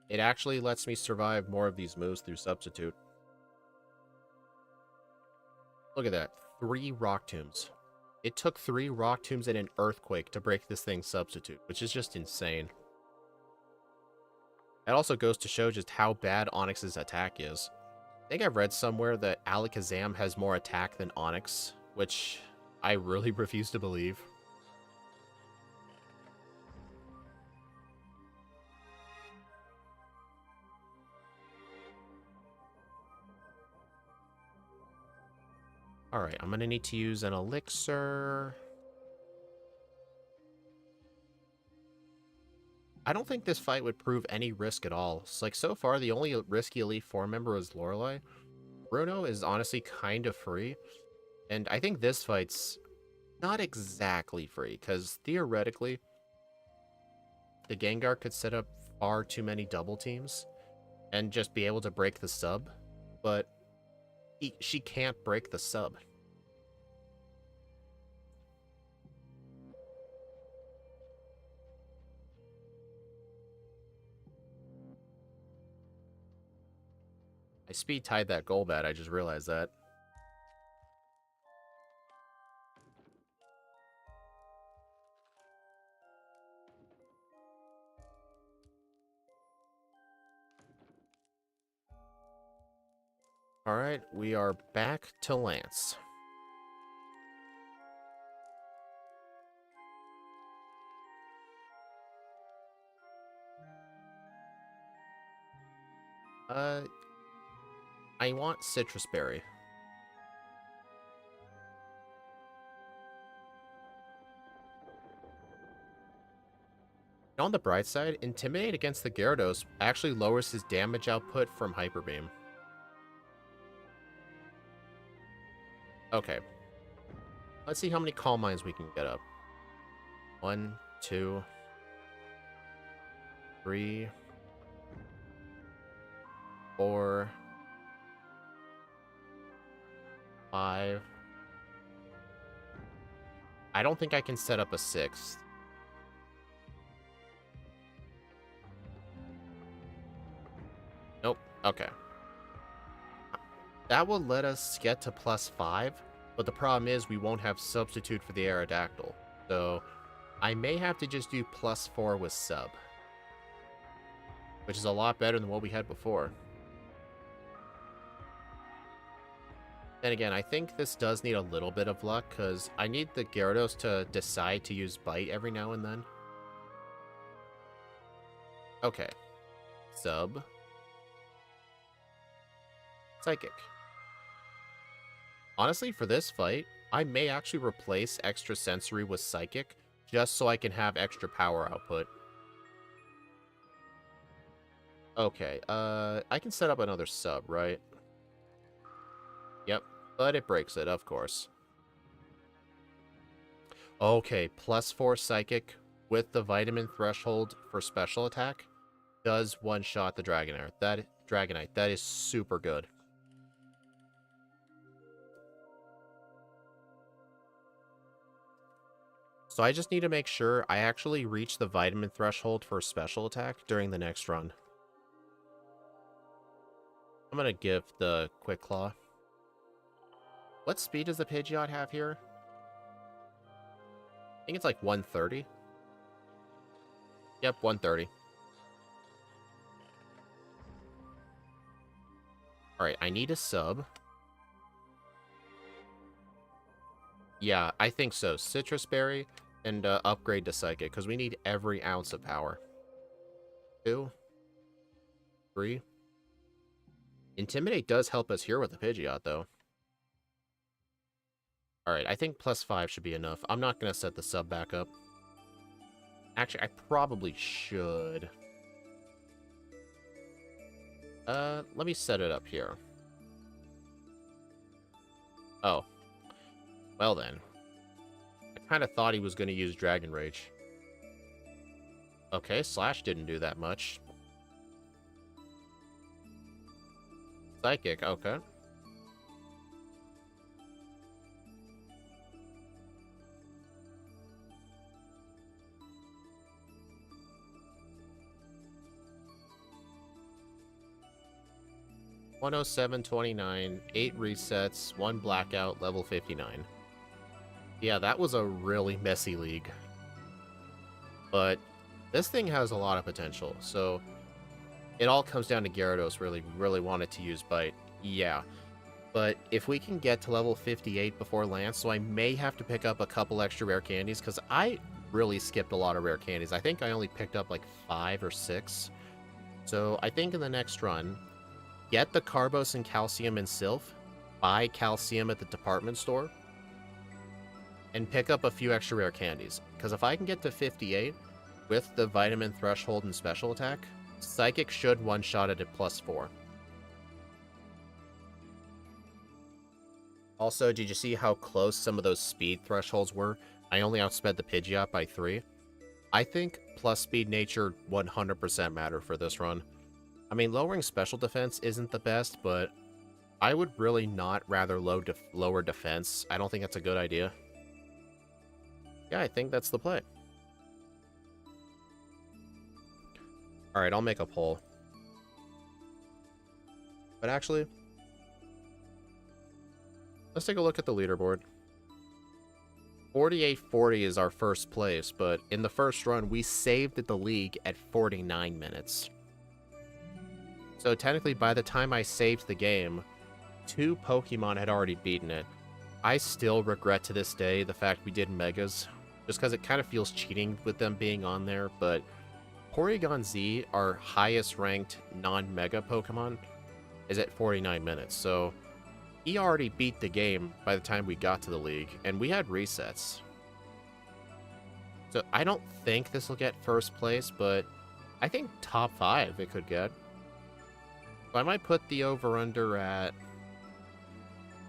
It actually lets me survive more of these moves through Substitute. Look at that. 3 Rock Tombs. It took 3 Rock Tombs and an Earthquake to break this thing's Substitute, which is just insane. It also goes to show just how bad Onyx's attack is. I think I've read somewhere that Alakazam has more attack than Onyx, which I really refuse to believe. Alright, I'm gonna need to use an elixir. I don't think this fight would prove any risk at all. It's like, so far, the only risky Elite Four member is Lorelei. Bruno is honestly kind of free. And I think this fight's not exactly free, because theoretically, the Gengar could set up far too many double teams and just be able to break the sub, but she can't break the sub. I speed tied that Golbat, I just realized that. Alright, we are back to Lance. I want Citrus Berry. On the bright side, Intimidate against the Gyarados actually lowers his damage output from Hyper Beam. Okay. Let's see how many Calm Minds we can get up. 1, 2, 3, 4, 5. I don't think I can set up a 6th. Nope. Okay. That will let us get to +5, but the problem is we won't have substitute for the Aerodactyl. So I may have to just do +4 with sub, which is a lot better than what we had before. Then again, I think this does need a little bit of luck, because I need the Gyarados to decide to use Bite every now and then. Okay. Sub. Psychic. Honestly, for this fight, I may actually replace Extra Sensory with Psychic, just so I can have extra power output. Okay, I can set up another sub, right? Yep, but it breaks it, of course. Okay, +4 Psychic with the Vitamin Threshold for special attack does one-shot the Dragonite. That is super good. So I just need to make sure I actually reach the Vitamin Threshold for special attack during the next run. I'm gonna give the Quick Claw. What speed does the Pidgeot have here? I think it's like 130. Yep, 130. Alright, I need a sub. Yeah, I think so. Citrus Berry and upgrade to Psychic, because we need every ounce of power. 2. 3. Intimidate does help us here with the Pidgeot, though. Alright, I think +5 should be enough. I'm not going to set the sub back up. Actually, I probably should. Let me set it up here. Oh. Well then. I kind of thought he was going to use Dragon Rage. Okay, Slash didn't do that much. Psychic, okay. (107.29), 8 resets, 1 blackout, level 59. Yeah, that was a really messy league. But this thing has a lot of potential, so it all comes down to Gyarados really wanted to use Bite. Yeah. But if we can get to level 58 before Lance, so I may have to pick up a couple extra rare candies, because I really skipped a lot of rare candies. I think I only picked up like 5 or 6. So I think in the next run, get the Carbos and Calcium and Sylph, buy Calcium at the department store, and pick up a few extra rare candies. Because if I can get to 58 with the vitamin threshold and special attack, Psychic should one-shot it at +4. Also, did you see how close some of those speed thresholds were? I only outsped the Pidgeot by 3. I think plus speed nature 100% matter for this run. I mean, lowering special defense isn't the best, but I would really not rather lower defense. I don't think that's a good idea. Yeah, I think that's the play. Alright, I'll make a poll. But actually, let's take a look at the leaderboard. 4840 is our first place, but in the first run, we saved the league at 49 minutes. So technically, by the time I saved the game, 2 Pokemon had already beaten it. I still regret to this day the fact we did Megas, just because it kind of feels cheating with them being on there, but Porygon Z, our highest ranked non-Mega Pokemon, is at 49 minutes, so he already beat the game by the time we got to the league, and we had resets. So I don't think this will get first place, but I think top 5 it could get. So I might put the over-under at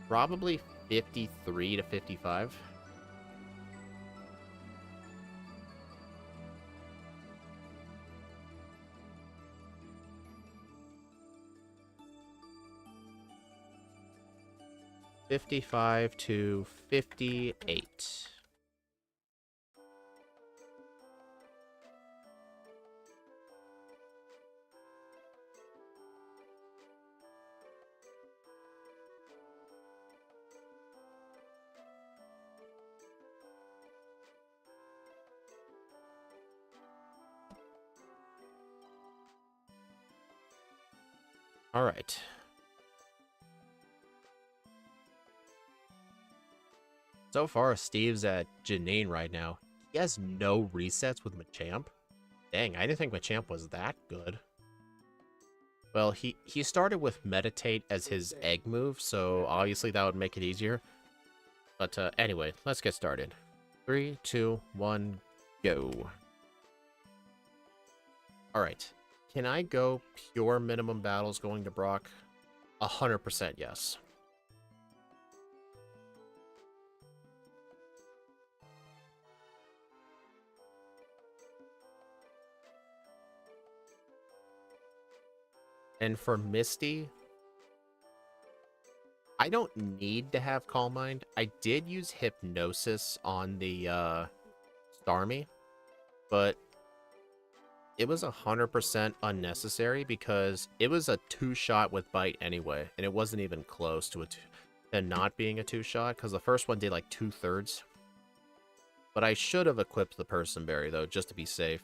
probably 53 to 55. $55 to $58. All right. So far, Steve's at Janine right now. He has no resets with Machamp. Dang, I didn't think Machamp was that good. Well, he started with Meditate as his egg move, so obviously that would make it easier. But anyway, let's get started. 3, 2, 1, go. Alright. Can I go pure minimum battles going to Brock? 100% yes. And for Misty, I don't need to have Calm Mind. I did use Hypnosis on the Starmie, but it was 100% unnecessary because it was a 2-shot with Bite anyway, and it wasn't even close to not being a 2-shot because the first one did like 2/3. But I should have equipped the Person Berry though, just to be safe.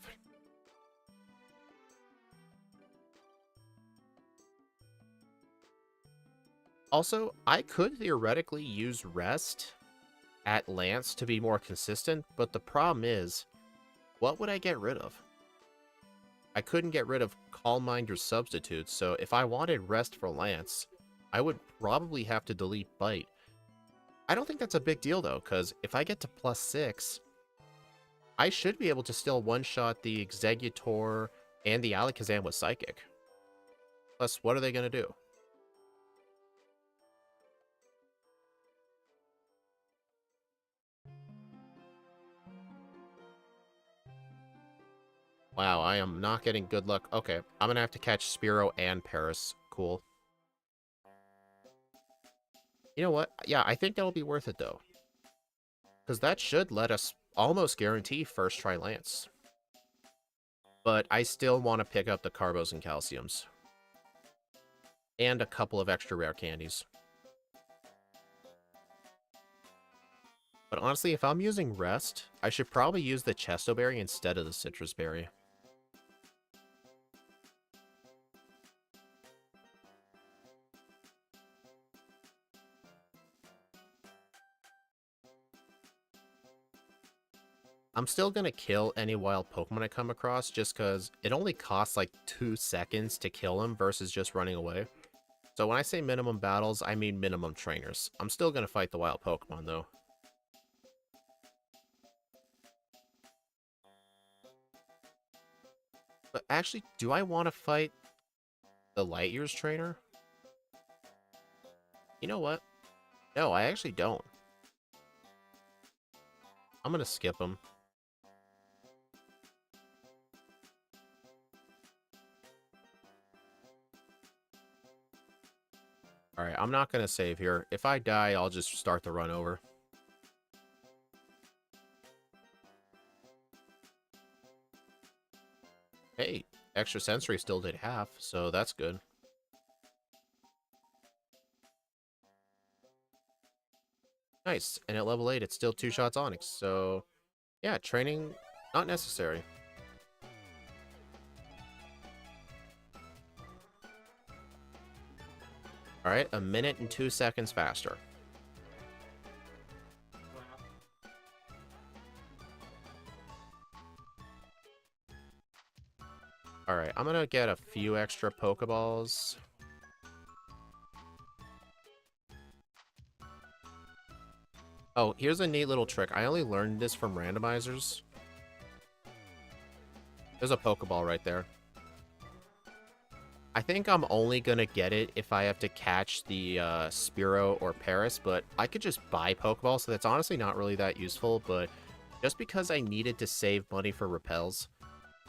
Also, I could theoretically use Rest at Lance to be more consistent, but the problem is, what would I get rid of? I couldn't get rid of Calm Mind or Substitutes, so if I wanted Rest for Lance, I would probably have to delete Bite. I don't think that's a big deal, though, because if I get to +6, I should be able to still one-shot the Exeggutor and the Alakazam with Psychic. Plus, what are they going to do? Wow, I am not getting good luck. Okay, I'm gonna have to catch Spearow and Paris. Cool. You know what? Yeah, I think that'll be worth it, though. Because that should let us almost guarantee first try Lance. But I still want to pick up the Carbos and Calciums. And a couple of extra rare candies. But honestly, if I'm using Rest, I should probably use the Chesto Berry instead of the Citrus Berry. I'm still gonna kill any wild Pokemon I come across just because it only costs like 2 seconds to kill them versus just running away. So when I say minimum battles, I mean minimum trainers. I'm still gonna fight the wild Pokemon though. But actually, do I want to fight the Light Years trainer? You know what? No, I actually don't. I'm gonna skip him. Alright, I'm not gonna save here. If I die, I'll just start the run over. Hey, extra sensory still did half, so that's good. Nice, and at level 8, it's still 2 shots Onyx, so yeah, training, not necessary. Alright, a minute and 2 seconds faster. Alright, I'm gonna get a few extra pokeballs. Oh, here's a neat little trick. I only learned this from randomizers. There's a pokeball right there. I think I'm only gonna get it if I have to catch the Spearow or Paris, but I could just buy pokeballs, so that's honestly not really that useful, but just because I needed to save money for repels,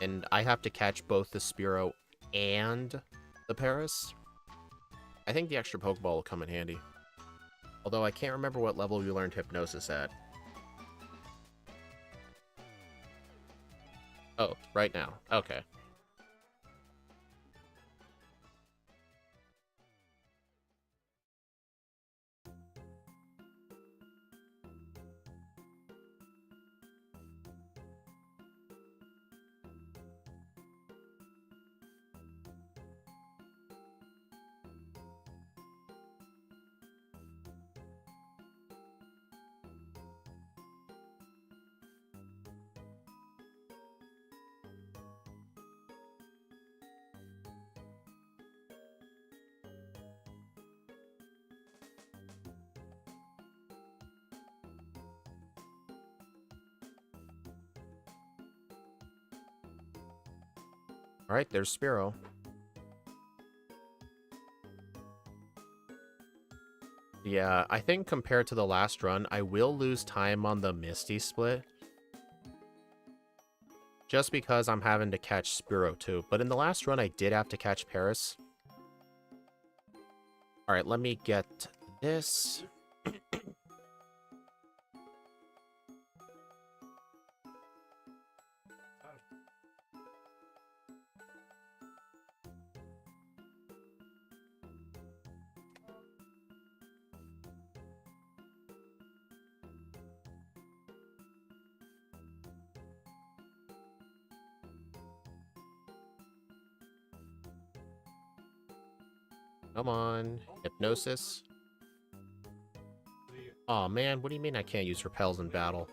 and I have to catch both the Spearow and the Paris, I think the extra pokeball will come in handy. Although I can't remember what level we learned Hypnosis at. Oh, right now. Okay. Alright, there's Spearow. Yeah, I think compared to the last run, I will lose time on the Misty split. Just because I'm having to catch Spearow too. But in the last run, I did have to catch Paris. Alright, let me get this. Come on. Hypnosis. Aw, man, what do you mean I can't use repels in battle?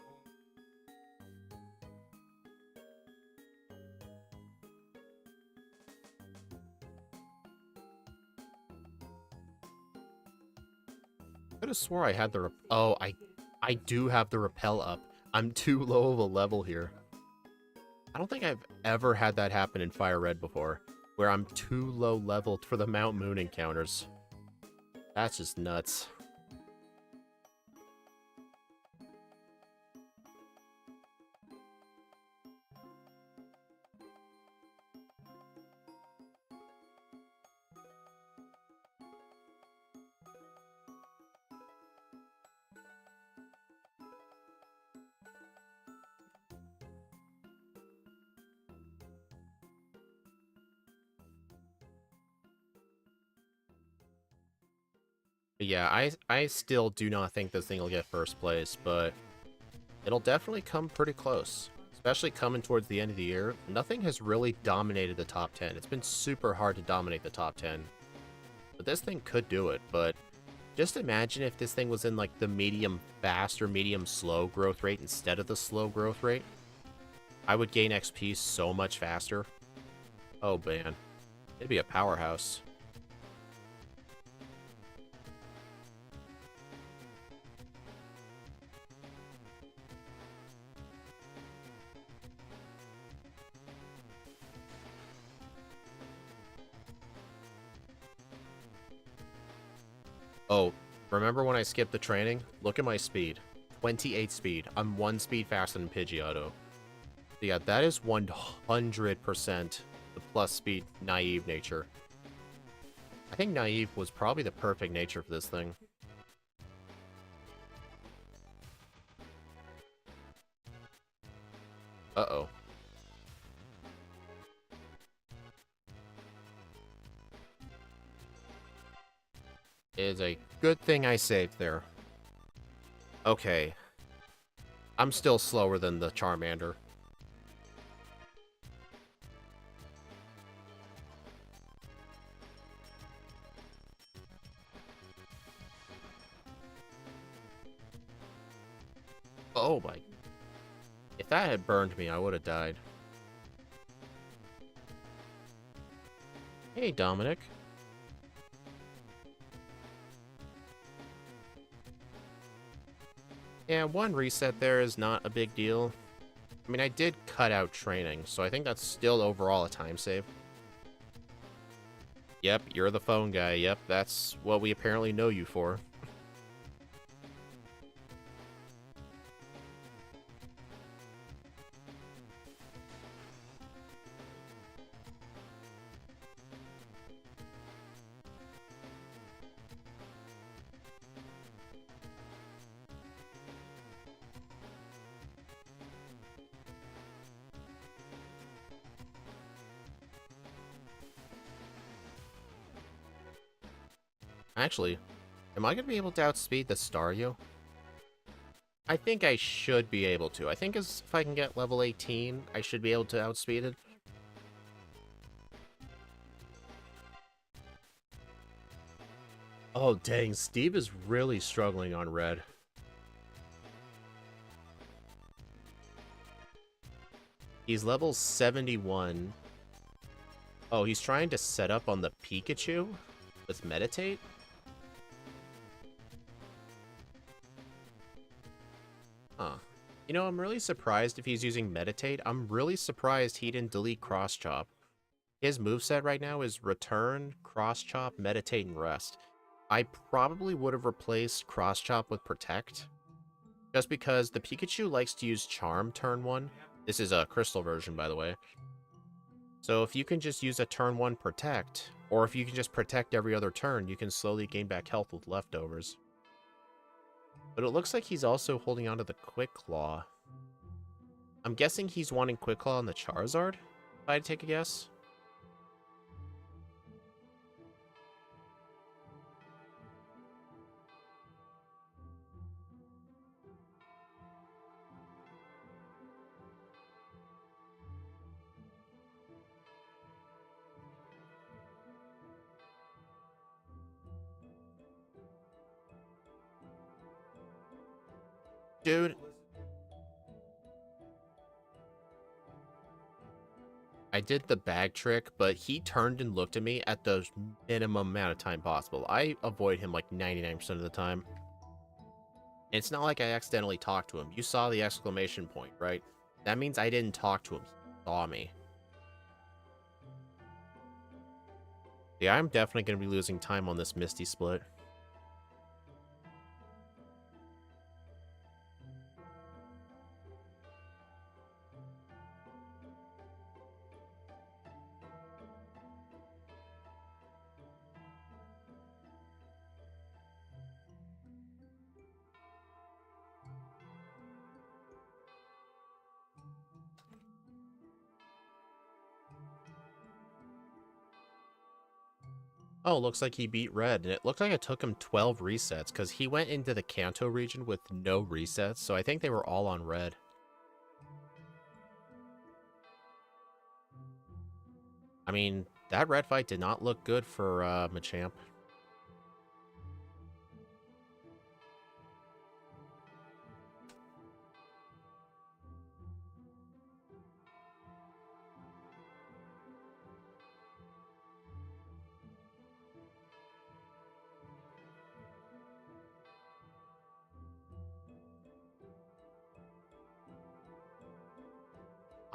I could have swore I had the oh, I do have the repel up. I'm too low of a level here. I don't think I've ever had that happen in Firered before, where I'm too low leveled for the Mount Moon encounters. That's just nuts. Yeah, I still do not think this thing will get first place, but it'll definitely come pretty close. Especially coming towards the end of the year, nothing has really dominated the top 10. It's been super hard to dominate the top 10. But this thing could do it, but just imagine if this thing was in like the medium fast or medium slow growth rate instead of the slow growth rate. I would gain XP so much faster. Oh man, it'd be a powerhouse. Oh, remember when I skipped the training? Look at my speed. 28 speed. I'm 1 speed faster than Pidgeotto. So yeah, that is 100% the plus speed naive nature. I think naive was probably the perfect nature for this thing. Uh-oh. It is a good thing I saved there. Okay. I'm still slower than the Charmander. Oh my. If that had burned me, I would have died. Hey, Dominic. Yeah, 1 reset there is not a big deal. I mean, I did cut out training, so I think that's still overall a time save. Yep, you're the phone guy. Yep, that's what we apparently know you for. Actually, am I going to be able to outspeed the Staryu? I think I should be able to. I think if I can get level 18, I should be able to outspeed it. Oh, dang. Steve is really struggling on red. He's level 71. Oh, he's trying to set up on the Pikachu with Meditate? Huh. You know, I'm really surprised if he's using Meditate. I'm really surprised he didn't delete Cross Chop. His moveset right now is Return, Cross Chop, Meditate, and Rest. I probably would have replaced Cross Chop with Protect, just because the Pikachu likes to use Charm turn 1. This is a Crystal version, by the way. So if you can just use a turn 1 Protect, or if you can just Protect every other turn, you can slowly gain back health with leftovers. But it looks like he's also holding on to the Quick Claw. I'm guessing he's wanting Quick Claw on the Charizard, if I had to take a guess. Dude, I did the bag trick, but he turned and looked at me at the minimum amount of time possible. I avoid him like 99% of the time. And it's not like I accidentally talked to him. You saw the exclamation point, right? That means I didn't talk to him. He saw me. Yeah, I'm definitely going to be losing time on this Misty split. Oh, looks like he beat Red, and it looked like it took him 12 resets, because he went into the Kanto region with no resets, so I think they were all on Red. I mean, that Red fight did not look good for Machamp.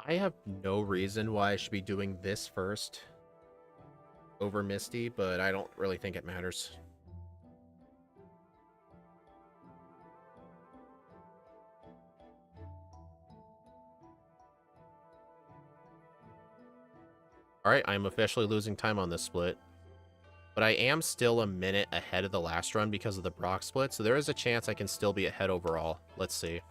I have no reason why I should be doing this first over Misty, but I don't really think it matters. Alright, I'm officially losing time on this split. But I am still a minute ahead of the last run because of the Brock split, so there is a chance I can still be ahead overall. Let's see.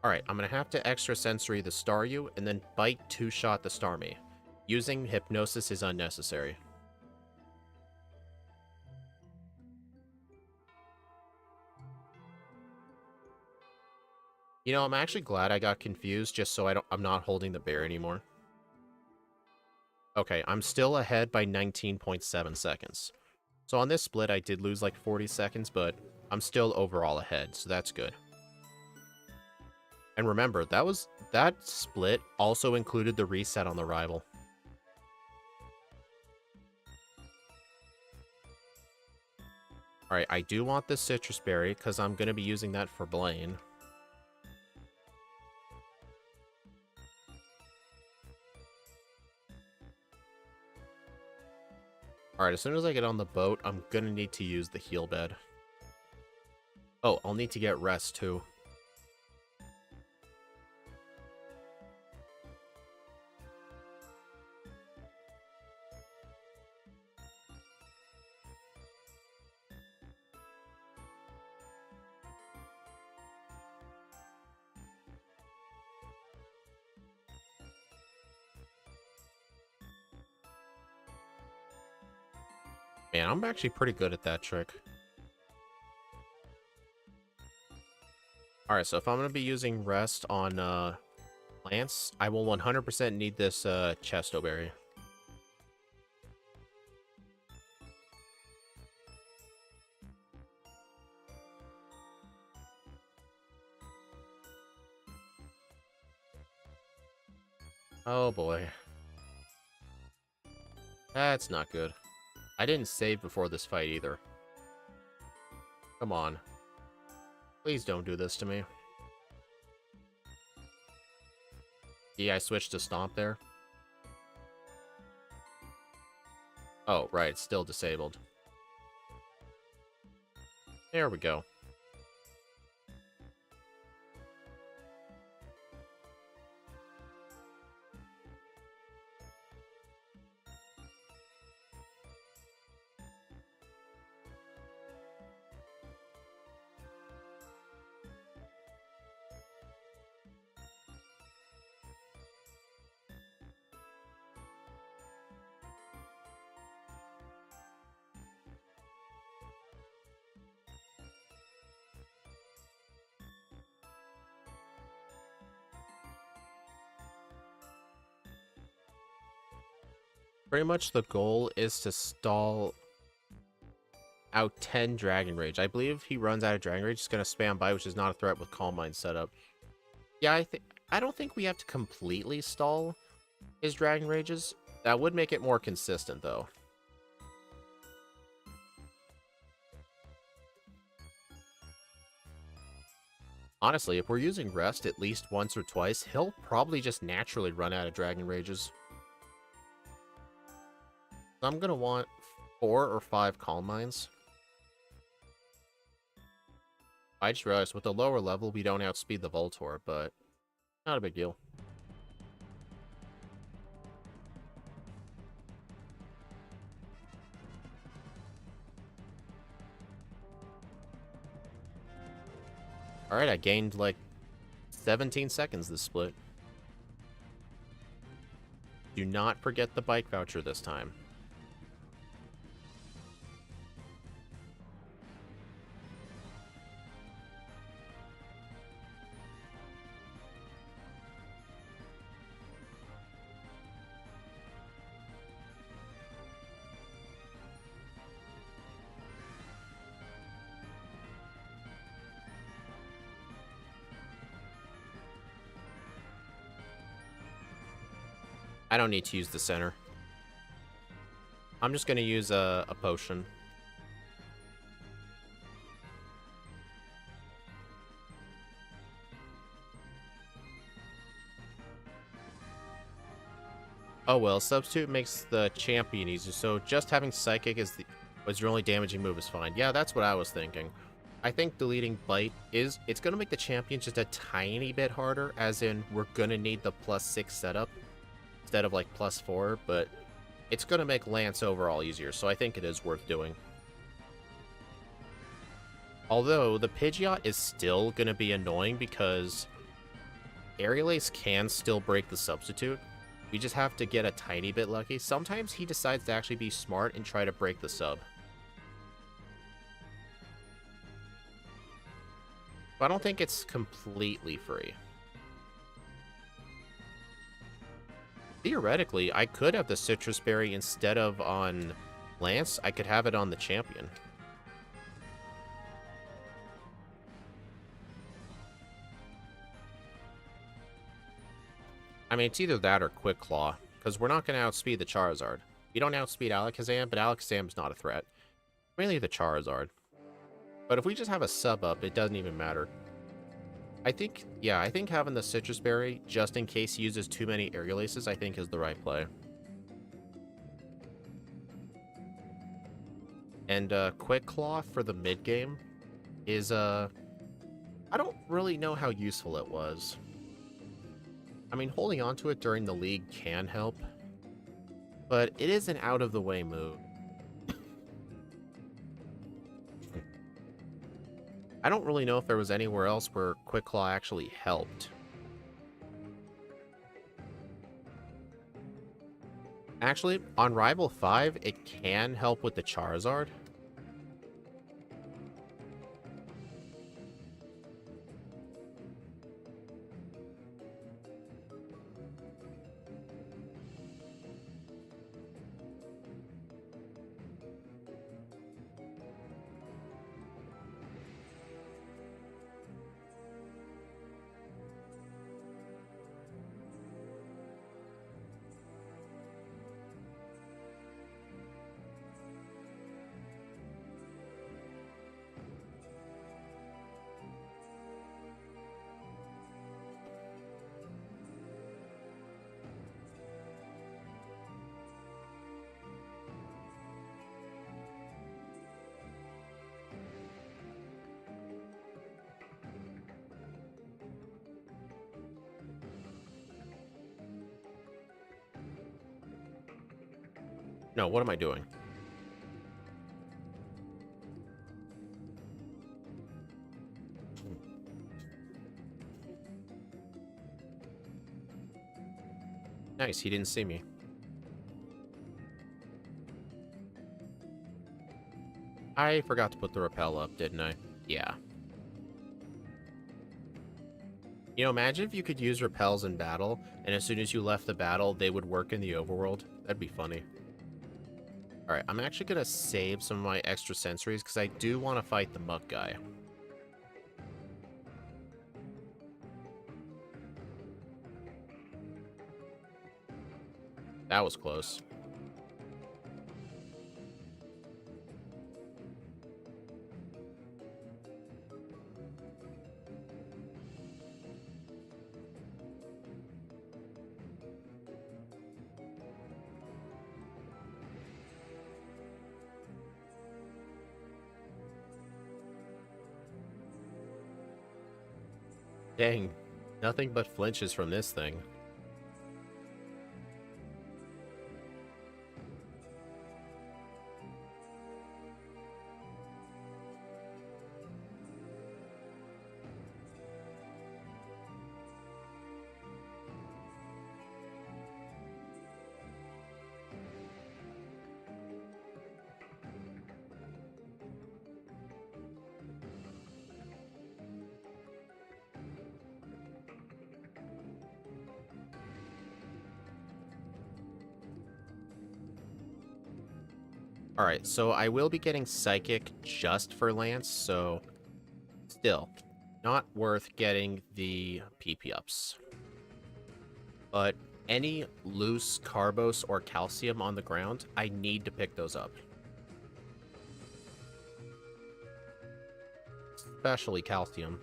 Alright, I'm going to have to extra sensory the Staryu, and then bite two-shot the Starmie. Using Hypnosis is unnecessary. You know, I'm actually glad I got confused just so I'm not holding the bear anymore. Okay, I'm still ahead by 19.7 seconds. So on this split, I did lose like 40 seconds, but I'm still overall ahead, so that's good. And remember, that split also included the reset on the rival. Alright, I do want this Citrus Berry, because I'm going to be using that for Blaine. Alright, as soon as I get on the boat, I'm going to need to use the heal bed. Oh, I'll need to get rest, too. Man, I'm actually pretty good at that trick. Alright, so if I'm going to be using rest on Lance, I will 100% need this Chesto Berry. Oh boy. That's not good. I didn't save before this fight either. Come on. Please don't do this to me. Yeah, I switched to Stomp there. Oh, right, it's still disabled. There we go. Pretty much the goal is to stall out 10 Dragon Rage. I believe he runs out of Dragon Rage, he's going to spam by, which is not a threat with Calm Mind setup. Yeah, I don't think we have to completely stall his Dragon Rages. That would make it more consistent, though. Honestly, if we're using Rest at least once or twice, he'll probably just naturally run out of Dragon Rages. I'm going to want 4 or 5 Calm Minds. I just realized with the lower level, we don't outspeed the Voltorb, but not a big deal. Alright, I gained like 17 seconds this split. Do not forget the bike voucher this time. I don't need to use the center. I'm just going to use a potion. Oh well, Substitute makes the champion easier, so just having Psychic was your only damaging move is fine. Yeah, that's what I was thinking. I think deleting Bite it's going to make the champion just a tiny bit harder, as in we're going to need the +6 setup instead of like +4, but it's going to make Lance overall easier, so I think it is worth doing. Although, the Pidgeot is still going to be annoying because Aerial Ace can still break the substitute. We just have to get a tiny bit lucky. Sometimes he decides to actually be smart and try to break the sub. But I don't think it's completely free. Theoretically, I could have the Citrus Berry instead of on Lance. I could have it on the champion. I mean, it's either that or Quick Claw, because we're not going to outspeed the Charizard. We don't outspeed Alakazam, but Alakazam's not a threat. Mainly the Charizard. But if we just have a sub up, it doesn't even matter. I think having the Citrus Berry, just in case he uses too many Aerial Aces, I think is the right play. And Quick Claw for the mid game is, I don't really know how useful it was. I mean, holding on to it during the league can help, but it is an out-of-the-way move. I don't really know if there was anywhere else where Quick Claw actually helped. Actually, on Rival 5, it can help with the Charizard. No, what am I doing? Nice, he didn't see me. I forgot to put the repel up, didn't I? Yeah. You know, imagine if you could use repels in battle, and as soon as you left the battle, they would work in the overworld. That'd be funny. Alright, I'm actually going to save some of my extra sensories, because I do want to fight the muck guy. That was close. Dang, nothing but flinches from this thing. Alright, so I will be getting Psychic just for Lance, so still, not worth getting the PP ups. But any loose Carbos or Calcium on the ground, I need to pick those up. Especially Calcium.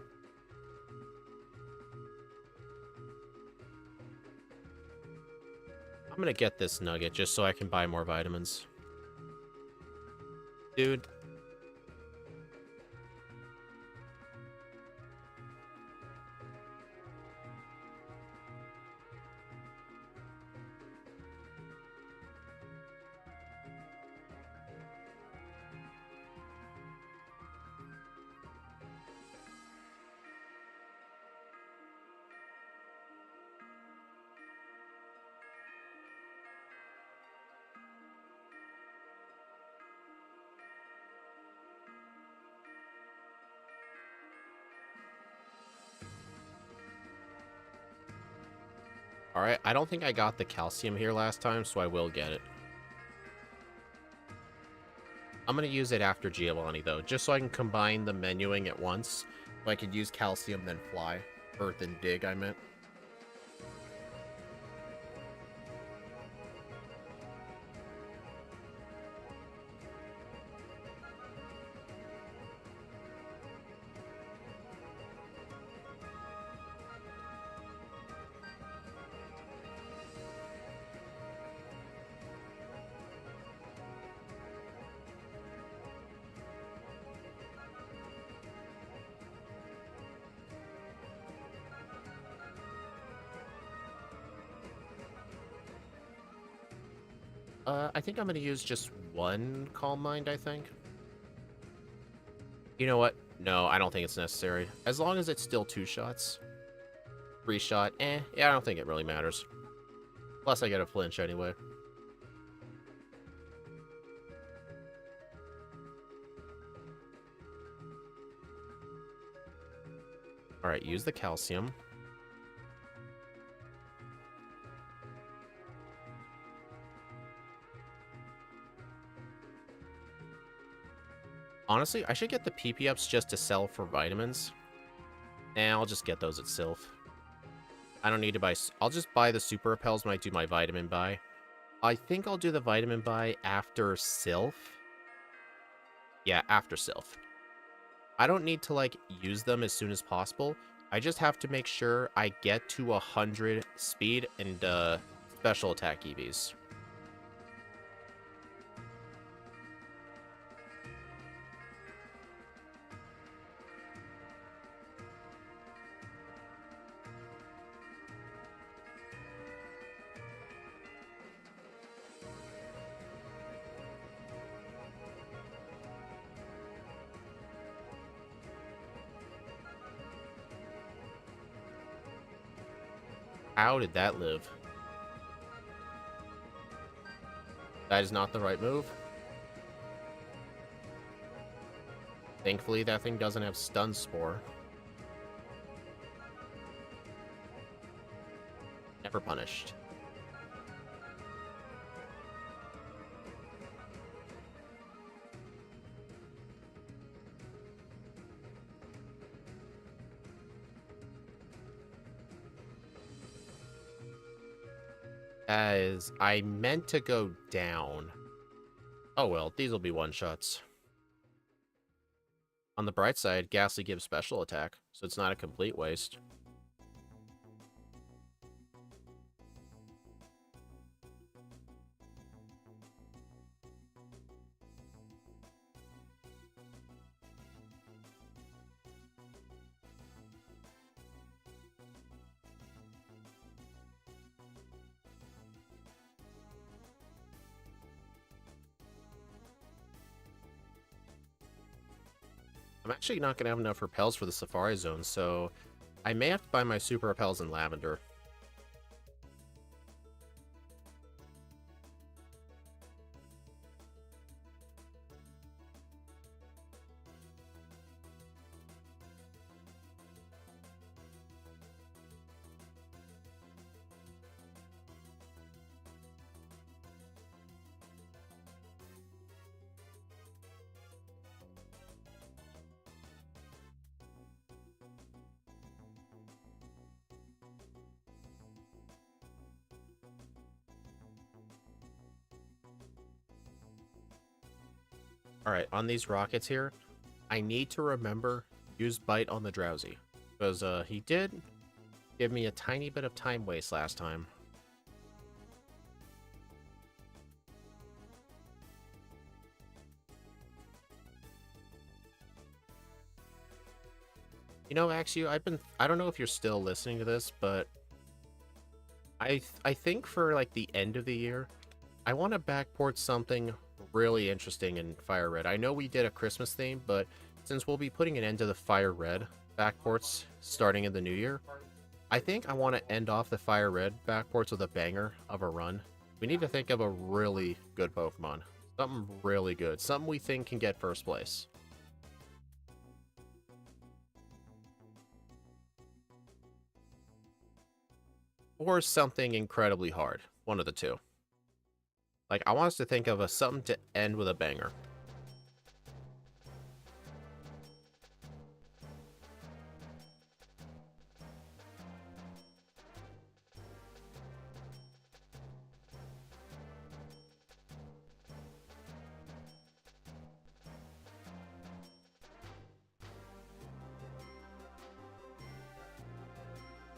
I'm gonna get this nugget just so I can buy more vitamins. Dude. Alright, I don't think I got the calcium here last time, so I will get it. I'm going to use it after Giovanni, though, just so I can combine the menuing at once. So I could use calcium, then fly. Or then dig, I meant. I think I'm going to use just one Calm Mind, I think. You know what? No, I don't think it's necessary. As long as it's still 2 shots. 3 shot, yeah, I don't think it really matters. Plus, I get a flinch anyway. Alright, use the calcium. Honestly, I should get the PP ups just to sell for vitamins. Nah, I'll just get those at Sylph. I don't need to buy... I'll just buy the super repels when I do my vitamin buy. I think I'll do the vitamin buy after Sylph. Yeah, after Sylph. I don't need to, like, use them as soon as possible. I just have to make sure I get to 100 speed and special attack EVs. How did that live? That is not the right move. Thankfully, that thing doesn't have Stun Spore. Never punished. As I meant to go down. Oh well, these will be one-shots. On the bright side, Ghastly gives special attack, so it's not a complete waste. I'm actually not going to have enough repels for the Safari Zone, so I may have to buy my super repels in Lavender. Alright, on these rockets here, I need to remember use Bite on the Drowsy. Because he did give me a tiny bit of time waste last time. You know, Axio, I don't know if you're still listening to this, but I think for like the end of the year, I want to backport something really interesting in Firered. I know we did a Christmas theme, but since we'll be putting an end to the Firered backports starting in the new year, I think I want to end off the Firered backports with a banger of a run. We need to think of a really good Pokemon. Something really good. Something we think can get first place. or something incredibly hard. One of the two. Like, I want us to think of something to end with a banger.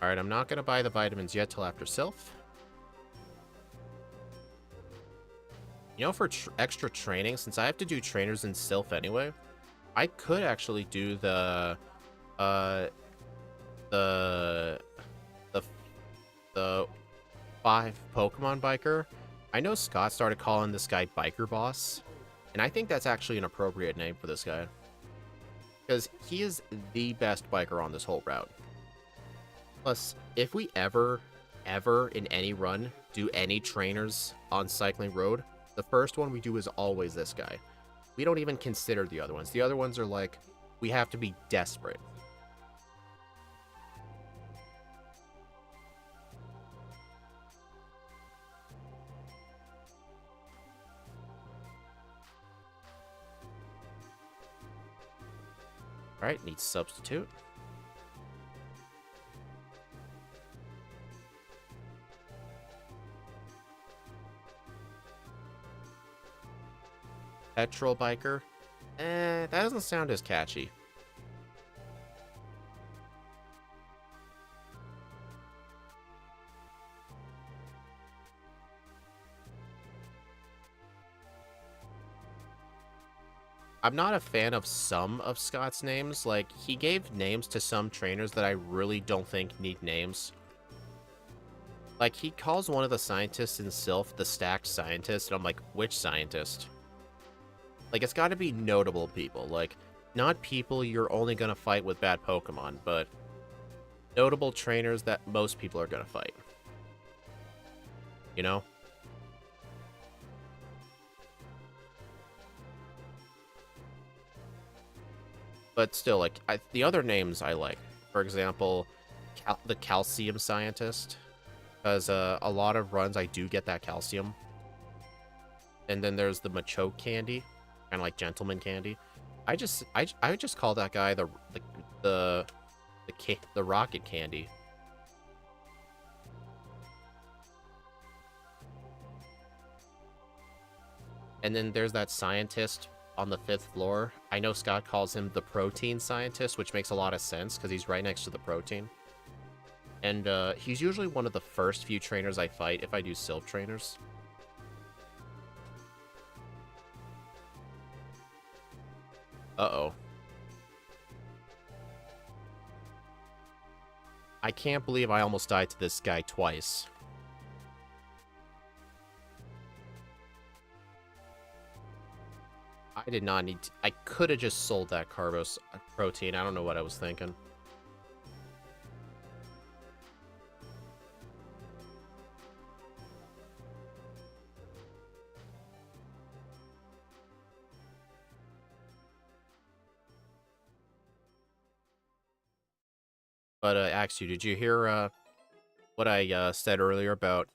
Alright, I'm not going to buy the vitamins yet till after Sylph. You know, for extra training, since I have to do trainers in Sylph anyway, I could actually do the 5 Pokemon biker. I know Scott started calling this guy Biker Boss, and I think that's actually an appropriate name for this guy. Because he is the best biker on this whole route. Plus, if we ever in any run do any trainers on Cycling Road, the first one we do is always this guy. We don't even consider the other ones. The other ones are like, we have to be desperate. Alright, need substitute. Petrol biker. That doesn't sound as catchy. I'm not a fan of some of Scott's names. Like, he gave names to some trainers that I really don't think need names. Like, he calls one of the scientists in Sylph the Stacked Scientist, and I'm like, which scientist? Like, it's got to be notable people. Like, not people you're only going to fight with bad Pokemon, but notable trainers that most people are going to fight. You know? But still, like, the other names I like. For example, the Calcium Scientist. Because a lot of runs I do get that calcium. And then there's the Machoke Candy. Kind of like Gentleman Candy. I would just call that guy the Rocket Candy. And then there's that scientist on the 5th floor. I know Scott calls him the Protein Scientist, which makes a lot of sense because he's right next to the protein. And he's usually one of the first few trainers I fight if I do Sylph trainers. Uh-oh. I can't believe I almost died to this guy twice. I did not need to, I could have just sold that Carbos protein. I don't know what I was thinking. But, Axu, did you hear, what I, said earlier about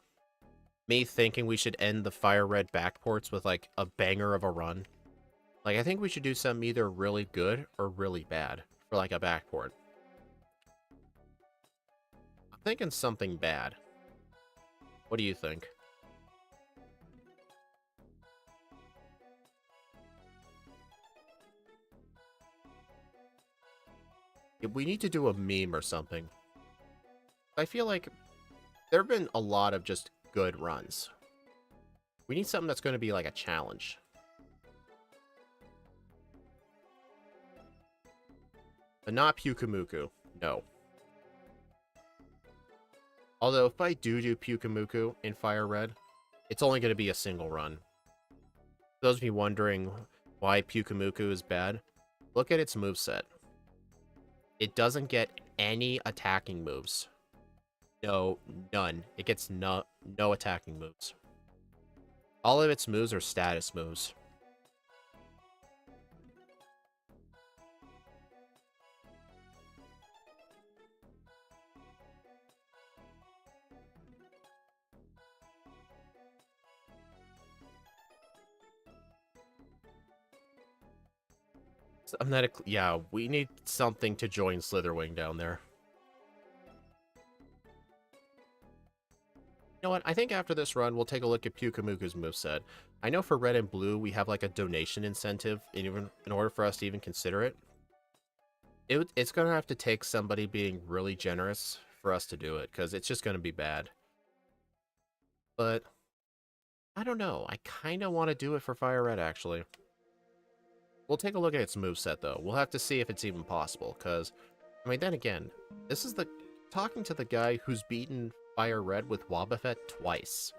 me thinking we should end the Firered Backports with, like, a banger of a run? Like, I think we should do something either really good or really bad for, like, a Backport. I'm thinking something bad. What do you think? We need to do a meme or something. I feel like there have been a lot of just good runs. We need something that's going to be like a challenge. But not Pyukumuku. No. Although, if I do Pyukumuku in Fire Red, it's only going to be a single run. For those of you wondering why Pyukumuku is bad, look at its moveset. It doesn't get any attacking moves. No, none. It gets no attacking moves. All of its moves are status moves. Yeah, we need something to join Slitherwing down there. You know what? I think after this run, we'll take a look at Pyukamuku's moveset. I know for red and blue, we have like a donation incentive in order for us to even consider it. It's going to have to take somebody being really generous for us to do it, because it's just going to be bad. But I don't know. I kind of want to do it for Firered, actually. We'll take a look at its moveset, though. We'll have to see if it's even possible, because, I mean, then again, this is talking to the guy who's beaten Firered with Wobbuffet twice.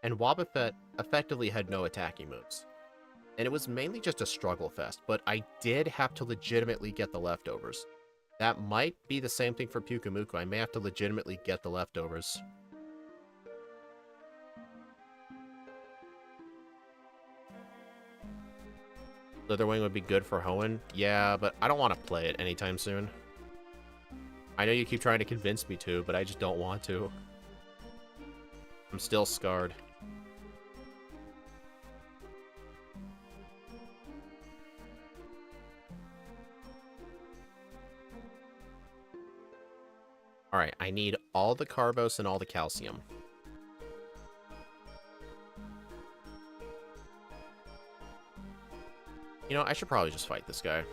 And Wobbuffet effectively had no attacking moves. And it was mainly just a struggle fest, but I did have to legitimately get the leftovers. That might be the same thing for Pyukamuku. I may have to legitimately get the leftovers. Slitherwing would be good for Hoenn. Yeah, but I don't want to play it anytime soon. I know you keep trying to convince me to, but I just don't want to. I'm still scarred. Alright, I need all the Carbos and all the Calcium. You know, I should probably just fight this guy.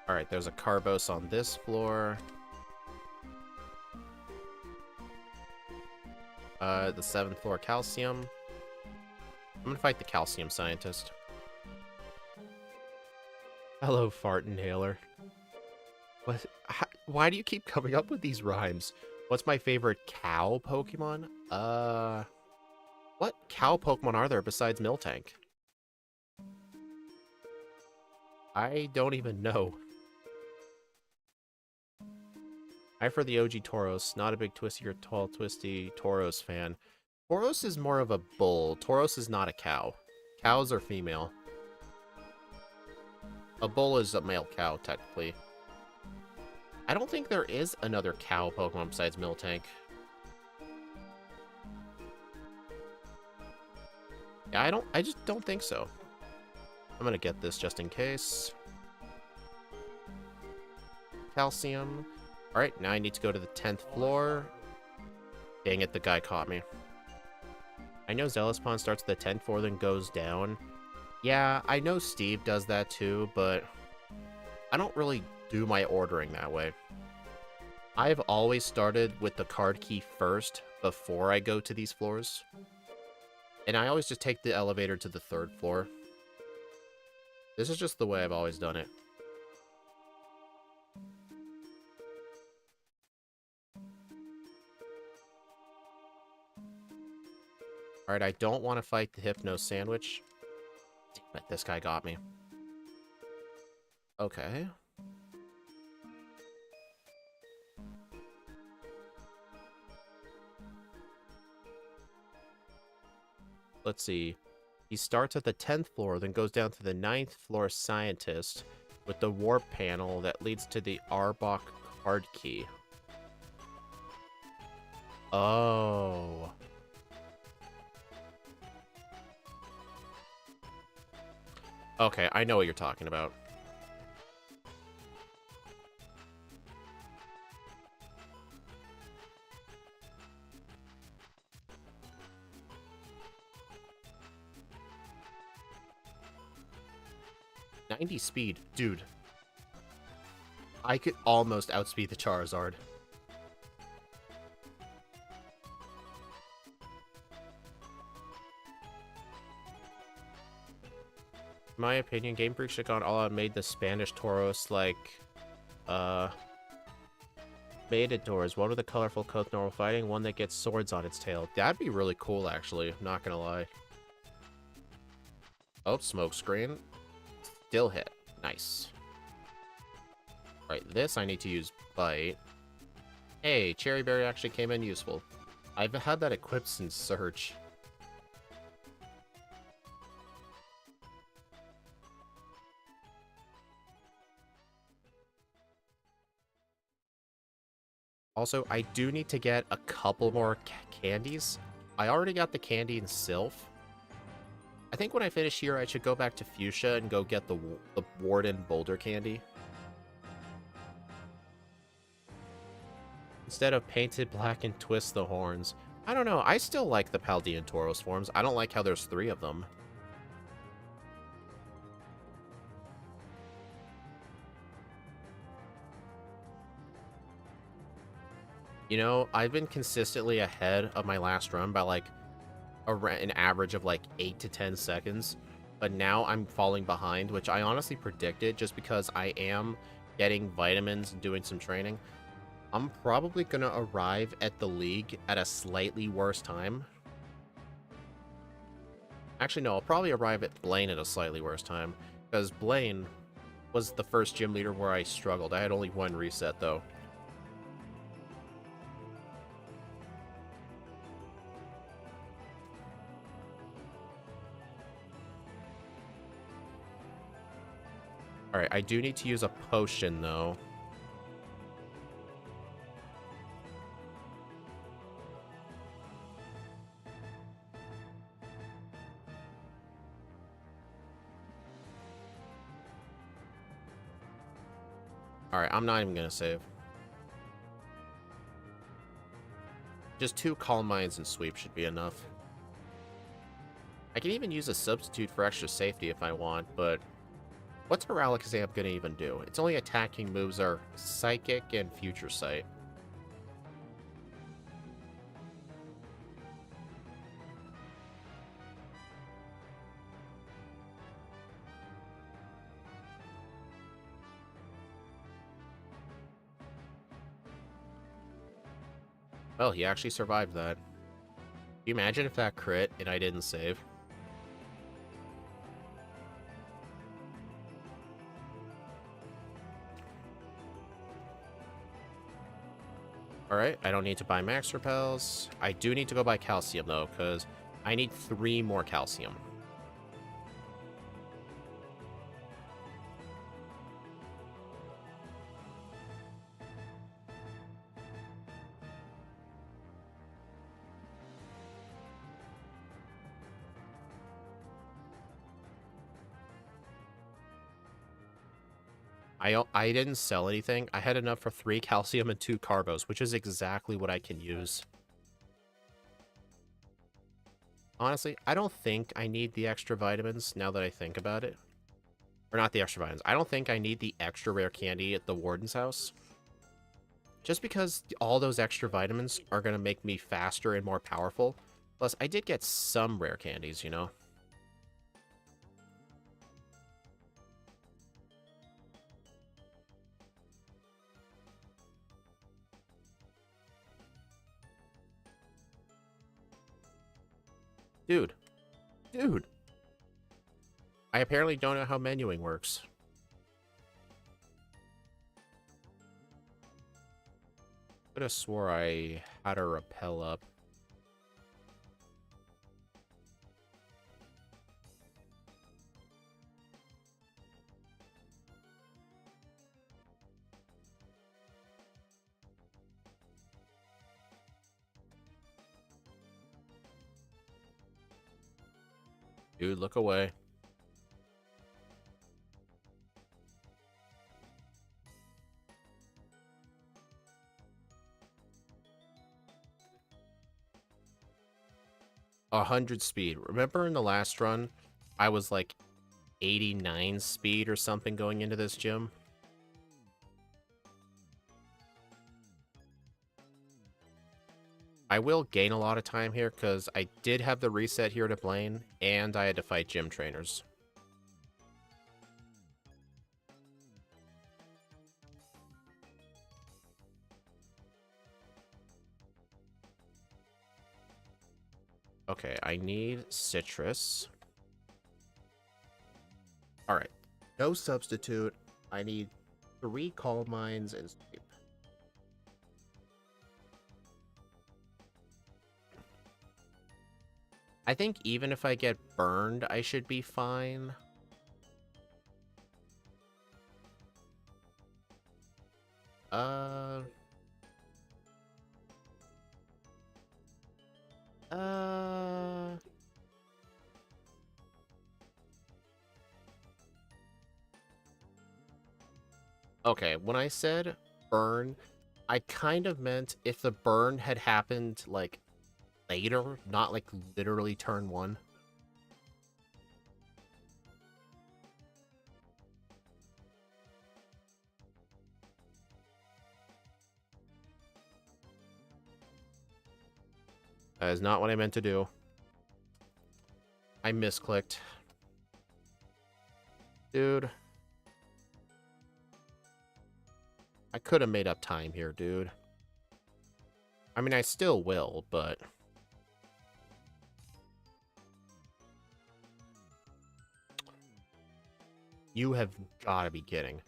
Alright, there's a Carbos on this floor. The 7th floor Calcium. I'm gonna fight the Calcium Scientist. Hello, Fart Inhaler. What? Why do you keep coming up with these rhymes? What's my favorite cow Pokemon? What cow Pokemon are there besides Miltank? I don't even know. I for the OG Tauros, not a big twisty or tall twisty Tauros fan. Tauros is more of a bull. Tauros is not a cow. Cows are female. A bull is a male cow, technically. I don't think there is another cow Pokemon besides Miltank. Yeah, I just don't think so. I'm gonna get this just in case. Calcium. Alright, now I need to go to the 10th floor. Dang it, the guy caught me. I know Zealouspawn starts at the 10th floor, then goes down. Yeah, I know Steve does that too, but I don't really do my ordering that way. I've always started with the card key first before I go to these floors. And I always just take the elevator to the 3rd floor. This is just the way I've always done it. Alright, I don't want to fight the Hypno Sandwich. Damn it, this guy got me. Okay. Let's see. He starts at the 10th floor, then goes down to the 9th floor Scientist with the warp panel that leads to the Arbok card key. Oh. Okay, I know what you're talking about. "90 speed. Dude. I could almost outspeed the Charizard. In my opinion, Game Freak should have gone all out and made the Spanish Tauros like, Matadors. One with a colorful coat normal fighting, one that gets swords on its tail. That'd be really cool, actually. Not gonna lie. Oh, smoke screen. Still hit. Nice. Right, this I need to use Bite. Hey, Cherry Berry actually came in useful. I've had that equipped since Surge. Also, I do need to get a couple more candies. I already got the candy in Sylph. I think when I finish here, I should go back to Fuchsia and go get the Warden Boulder candy. Instead of painted black and twist the horns. I don't know, I still like the Paldean Tauros forms. I don't like how there's 3 of them. You know, I've been consistently ahead of my last run by like an average of like 8 to 10 seconds, but now I'm falling behind, which I honestly predicted just because I am getting vitamins and doing some training. I'm probably going to arrive at the league at a slightly worse time. Actually, no, I'll probably arrive at Blaine at a slightly worse time, because Blaine was the first gym leader where I struggled. I had only 1 reset, though. Alright, I do need to use a potion, though. Alright, I'm not even gonna save. Just 2 Calm Minds and Sweep should be enough. I can even use a substitute for extra safety if I want, but what's Heralakazam gonna even do? Its only attacking moves are Psychic and Future Sight. Well, he actually survived that. Can you imagine if that crit and I didn't save? Alright, I don't need to buy max repels. I do need to go buy calcium, though, because I need 3 more calcium. I didn't sell anything. I had enough for 3 calcium and 2 carbos, which is exactly what I can use. Honestly, I don't think I need the extra vitamins now that I think about it. Or not the extra vitamins. I don't think I need the extra rare candy at the Warden's house. Just because all those extra vitamins are going to make me faster and more powerful. Plus, I did get some rare candies, you know? Dude. Dude. I apparently don't know how menuing works. Could have swore I had a repel up. Dude, look away. A 100 speed. Remember in the last run, I was like 89 speed or something going into this gym? I will gain a lot of time here because I did have the reset here to Blaine, and I had to fight gym trainers. Okay, I need citrus. Alright, no substitute. I need 3 Calm Minds and Sweep. I think even if I get burned, I should be fine. Uh... Okay, when I said burn, I kind of meant if the burn had happened, like, later, not, like, literally turn 1. That is not what I meant to do. I misclicked. Dude. I could have made up time here, dude. I mean, I still will, but... You have gotta be kidding.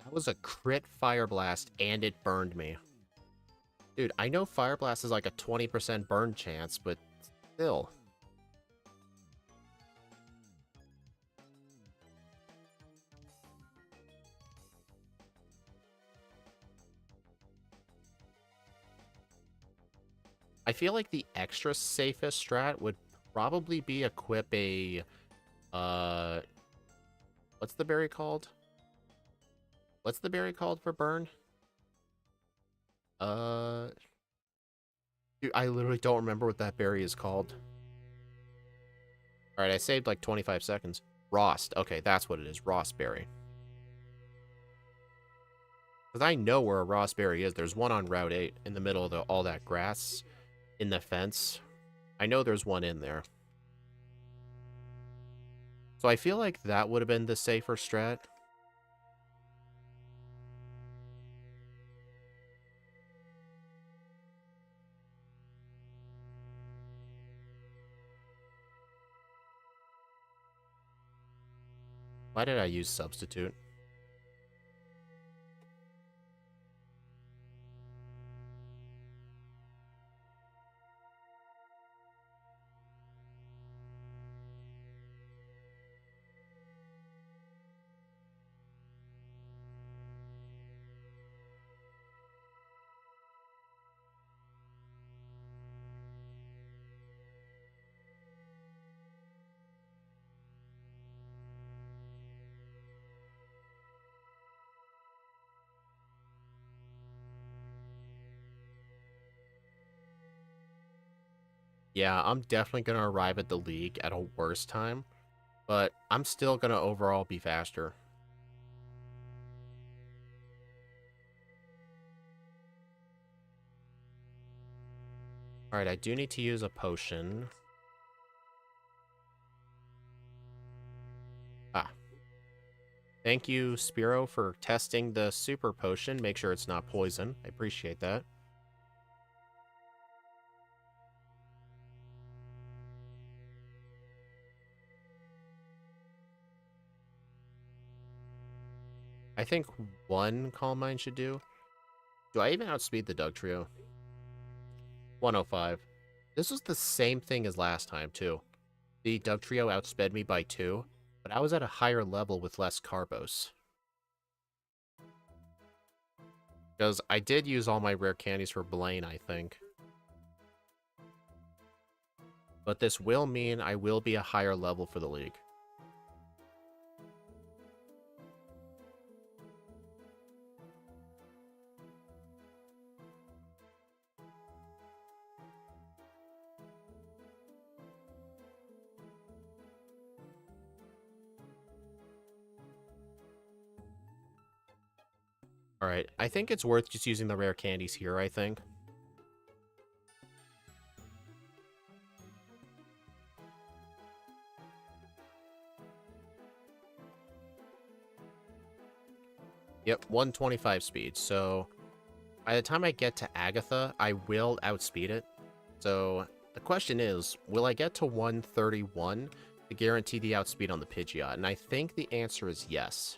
That was a crit Fire Blast, and it burned me. Dude, I know Fire Blast is like a 20% burn chance, but still. I feel like the extra safest strat would probably be equip a... What's the berry called? What's the berry called for burn? Dude, I literally don't remember what that berry is called. Alright, I saved like 25 seconds. Rost. Okay, that's what it is. Rost berry. Because I know where a Rost berry is. There's one on Route 8 in the middle of all that grass in the fence. I know there's one in there. So I feel like that would have been the safer strat. Why did I use substitute? Yeah, I'm definitely going to arrive at the league at a worse time, but I'm still going to overall be faster. Alright, I do need to use a potion. Ah. Thank you, Spiro, for testing the super potion. Make sure it's not poison. I appreciate that. I think one Calm Mind should do. Do I even outspeed the Doug Trio? 105. This was the same thing as last time, too. The Doug Trio outsped me by 2, but I was at a higher level with less Carbos. Because I did use all my rare candies for Blaine, I think. But this will mean I will be a higher level for the league. Alright, I think it's worth just using the rare candies here, I think. Yep, 125 speed, so by the time I get to Agatha, I will outspeed it. So the question is, will I get to 131 to guarantee the outspeed on the Pidgeot? And I think the answer is yes.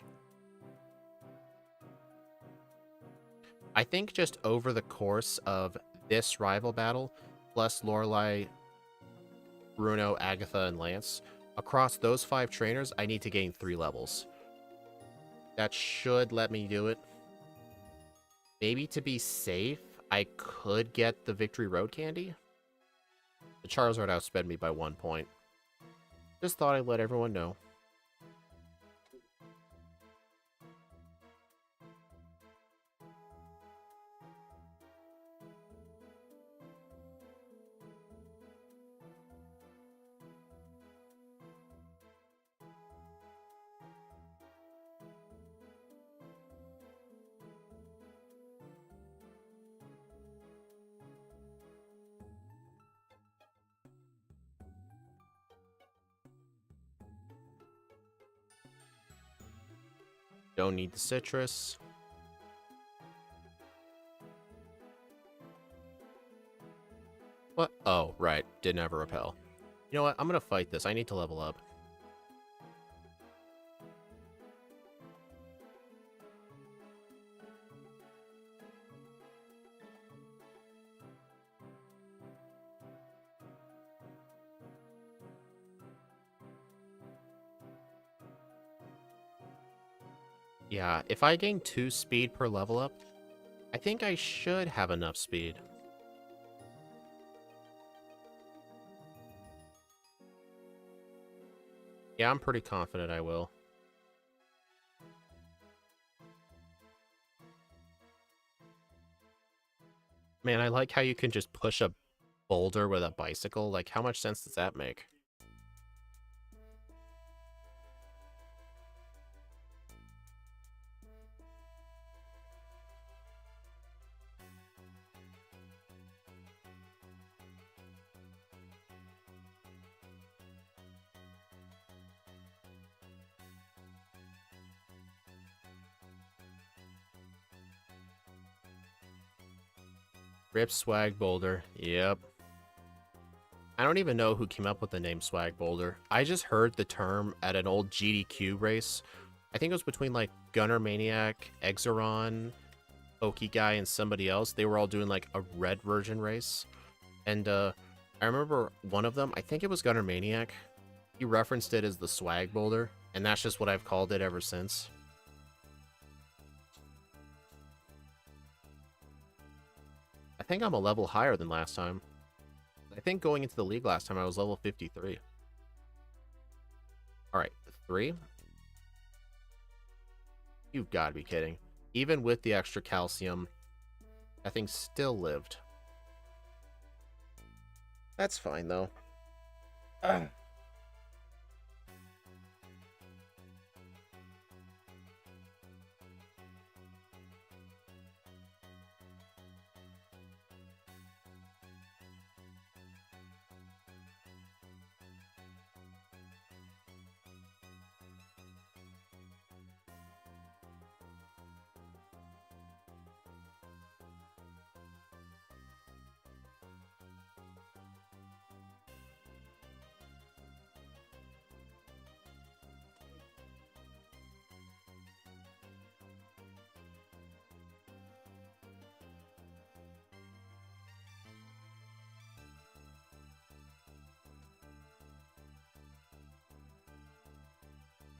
I think just over the course of this rival battle, plus Lorelei, Bruno, Agatha, and Lance, across those 5 trainers, I need to gain 3 levels. That should let me do it. Maybe to be safe, I could get the Victory Road candy. The Charizard outsped me by 1 point. Just thought I'd let everyone know. Don't need the citrus. What? Oh, right. Didn't have a repel. You know what? I'm gonna fight this. I need to level up. Yeah, if I gain 2 speed per level up, I think I should have enough speed. Yeah, I'm pretty confident I will. Man, I like how you can just push a boulder with a bicycle. Like, how much sense does that make? Rip Swag Boulder. Yep. I don't even know who came up with the name Swag Boulder. I just heard the term at an old GDQ race. I think it was between like Gunner Maniac, Exeron, Oki Guy, and somebody else. They were all doing like a red version race. And I remember one of them, I think it was Gunner Maniac. He referenced it as the Swag Boulder, and that's just what I've called it ever since. I think I'm a level higher than last time. I think going into the league last time I was level 53. Alright, 3. You've got to be kidding. Even with the extra calcium, that thing still lived. That's fine, though.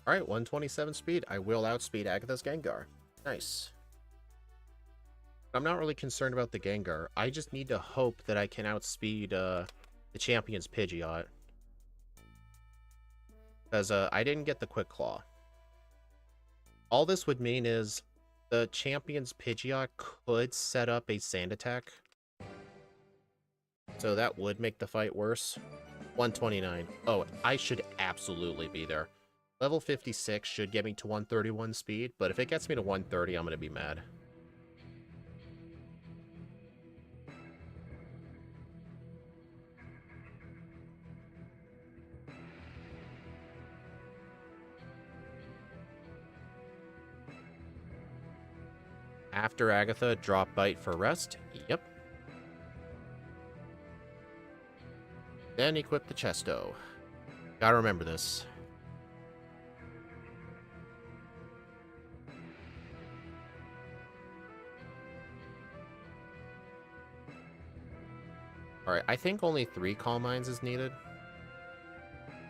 Alright, 127 speed. I will outspeed Agatha's Gengar. Nice. I'm not really concerned about the Gengar. I just need to hope that I can outspeed the champion's Pidgeot. Because I didn't get the Quick Claw. All this would mean is the champion's Pidgeot could set up a Sand Attack. So that would make the fight worse. 129. Oh, I should absolutely be there. Level 56 should get me to 131 speed, but if it gets me to 130, I'm going to be mad. After Agatha, drop Bite for rest. Yep. Then equip the Chesto. Gotta remember this. Alright, I think only 3 Calm Minds is needed.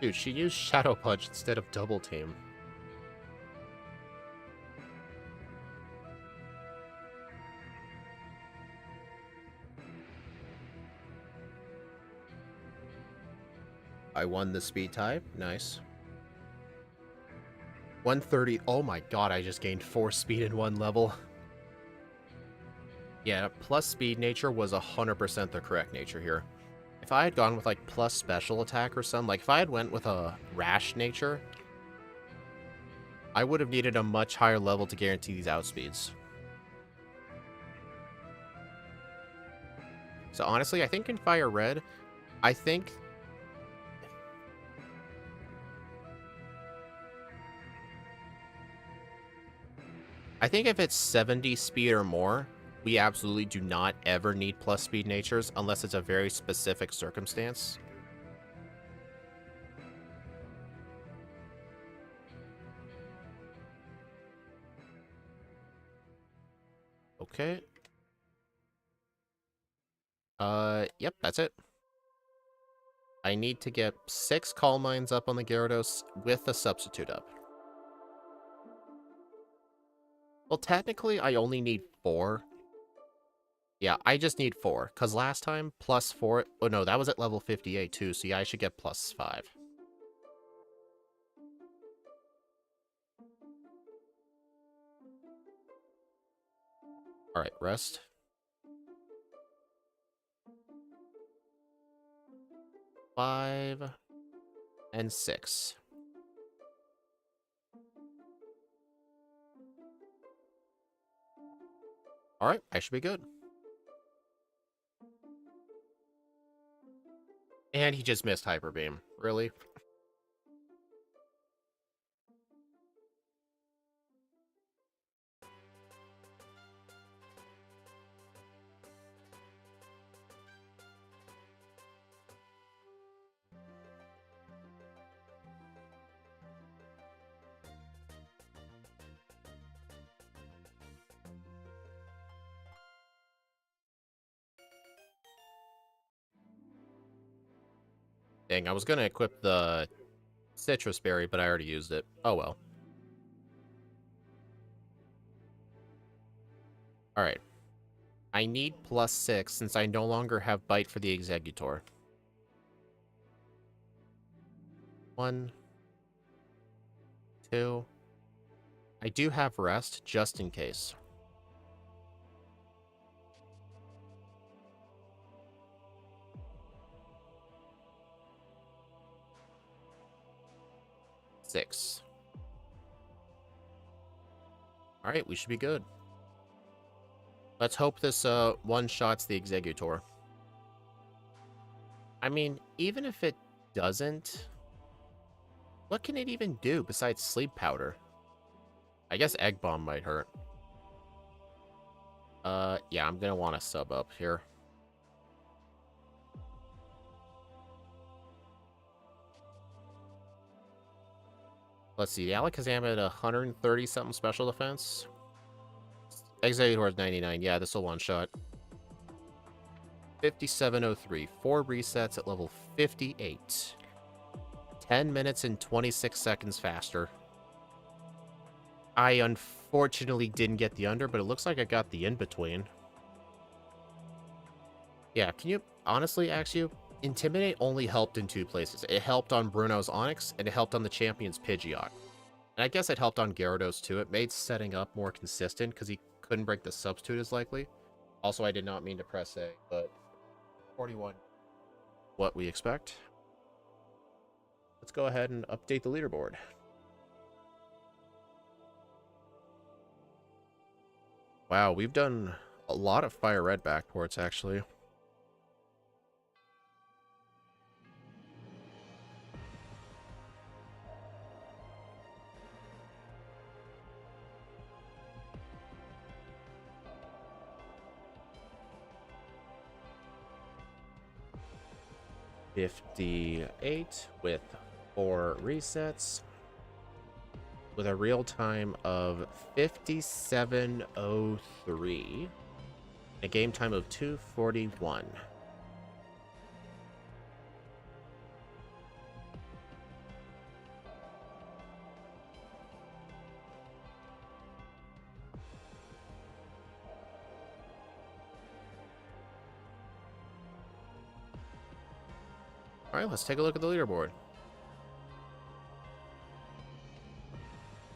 Dude, she used Shadow Punch instead of Double Team. I won the speed type. Nice. 130. Oh my god, I just gained 4 speed in one level. Yeah, plus speed nature was 100% the correct nature here. If I had gone with, like, plus special attack or something, like, if I had went with a rash nature, I would have needed a much higher level to guarantee these outspeeds. So honestly, I think in Firered, I think if it's 70 speed or more, we absolutely do not ever need plus speed natures unless it's a very specific circumstance. Okay. Yep, that's it. I need to get 6 Calm Minds up on the Gyarados with a substitute up. Well, technically, I only need 4. Yeah, I just need 4, because last time, plus 4... Oh, no, that was at level 58, too, so yeah, I should get plus 5. Alright, rest. 5 and 6. Alright, I should be good. And he just missed Hyper Beam. Really? Dang, I was gonna equip the Citrus Berry, but I already used it. Oh well. Alright. I need plus 6 since I no longer have Bite for the Executor. 1, 2. I do have Rest, just in case. Six. Alright, we should be good. Let's hope this one-shots the Executor. I mean, even if it doesn't, what can it even do besides Sleep Powder? I guess Egg Bomb might hurt. Yeah, I'm gonna want to sub up here. Let's see, the Alakazam at 130-something special defense. Executor is 99. Yeah, this will one-shot. 5703. 4 resets at level 58. 10 minutes and 26 seconds faster. I unfortunately didn't get the under, but it looks like I got the in-between. Yeah, can you honestly ask you? Intimidate only helped in 2 places. It helped on Bruno's Onix, and it helped on the champion's Pidgeot. And I guess it helped on Gyarados too. It made setting up more consistent, because he couldn't break the substitute as likely. Also, I did not mean to press A, but 41. What we expect. Let's go ahead and update the leaderboard. Wow, we've done a lot of Firered backports, actually. $58 with 4 resets. With a real time of 57:03. A game time of 2:41. Alright, let's take a look at the leaderboard.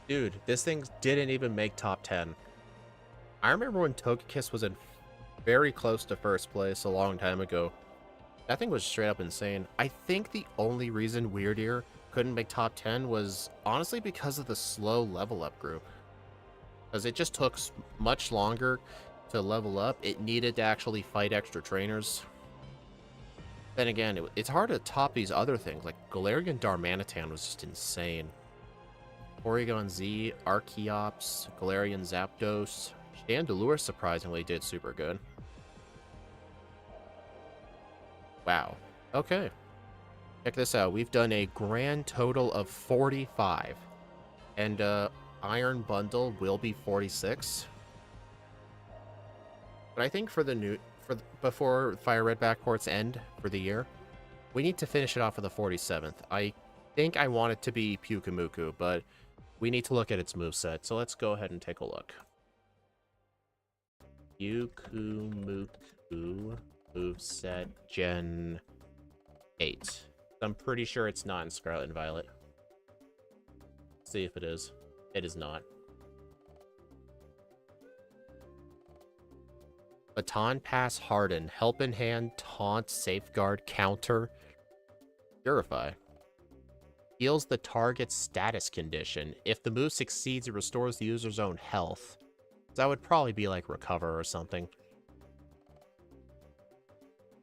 Dude, this thing didn't even make top 10. I remember when Togekiss was in very close to first place a long time ago. That thing was straight up insane. I think the only reason Wyrdeer couldn't make top 10 was honestly because of the slow level up group. Because it just took much longer to level up. It needed to actually fight extra trainers. Then again, it's hard to top these other things. Like Galarian Darmanitan was just insane. Porygon Z, Archeops, Galarian Zapdos. Chandelure surprisingly did super good. Wow. Okay. Check this out. We've done a grand total of 45. And Iron Bundle will be 46. But I think for the before Firered Backports end for the year, we need to finish it off with the 47th. I think I want it to be Pyukumuku, but we need to look at its moveset. So let's go ahead and take a look. Pyukumuku moveset Gen 8. I'm pretty sure it's not in Scarlet and Violet. Let's see if it is. It is not. Baton Pass Harden. Help in Hand, Taunt, Safeguard, Counter, Purify. Heals the target's status condition. If the move succeeds, it restores the user's own health. So that would probably be like Recover or something.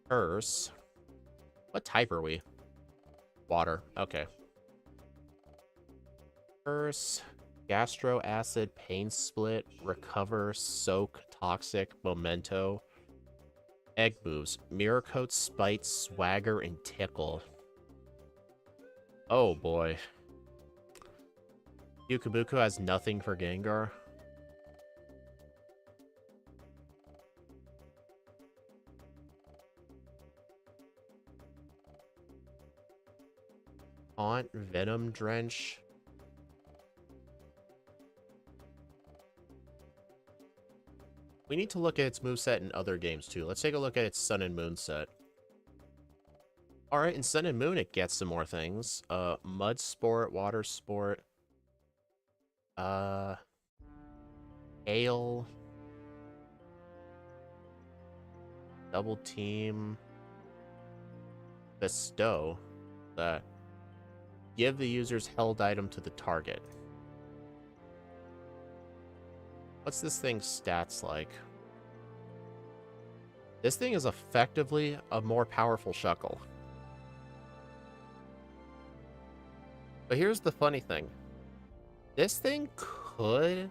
Curse. What type are we? Water. Okay. Curse. Gastro Acid, Pain Split, Recover, Soak, Toxic, Memento. Egg moves. Mirror Coat, Spite, Swagger, and Tickle. Oh boy. Pyukumuku has nothing for Gengar. Taunt, Venom Drench. We need to look at its moveset in other games too. Let's take a look at its Sun and Moon set. Alright, in Sun and Moon it gets some more things. Mud Sport, Water Sport. Hail. Double Team. Bestow. That. Give the user's held item to the target. What's this thing's stats like? This thing is effectively a more powerful Shuckle. But here's the funny thing. This thing could...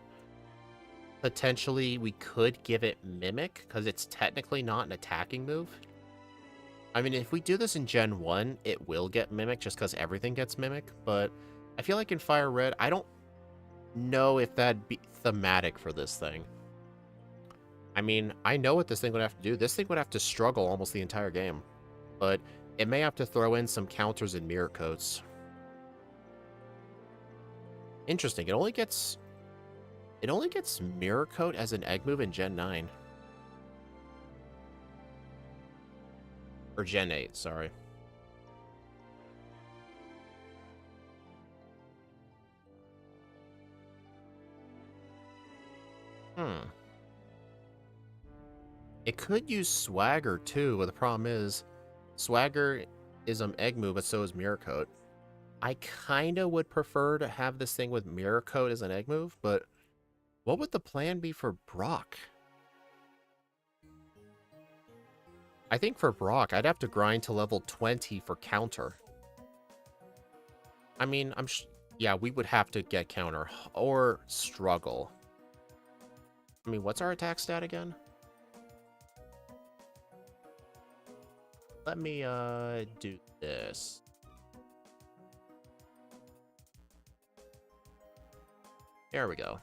Potentially, we could give it Mimic, because it's technically not an attacking move. I mean, if we do this in Gen 1, it will get Mimic, just because everything gets Mimic. But I feel like in Fire Red, I don't know if that'd be thematic for this thing. I mean, I know what this thing would have to do. This thing would have to struggle almost the entire game. But it may have to throw in some counters and mirror coats. Interesting. It only gets Mirror Coat as an egg move in Gen 9. Or Gen 8, sorry. It could use Swagger too, but the problem is Swagger is an egg move, but so is Mirror Coat. I kinda would prefer to have this thing with Mirror Coat as an egg move, but what would the plan be for Brock? I think for Brock, I'd have to grind to level 20 for counter. I mean, yeah, we would have to get counter or struggle. I mean, what's our attack stat again? Let me do this. There we go.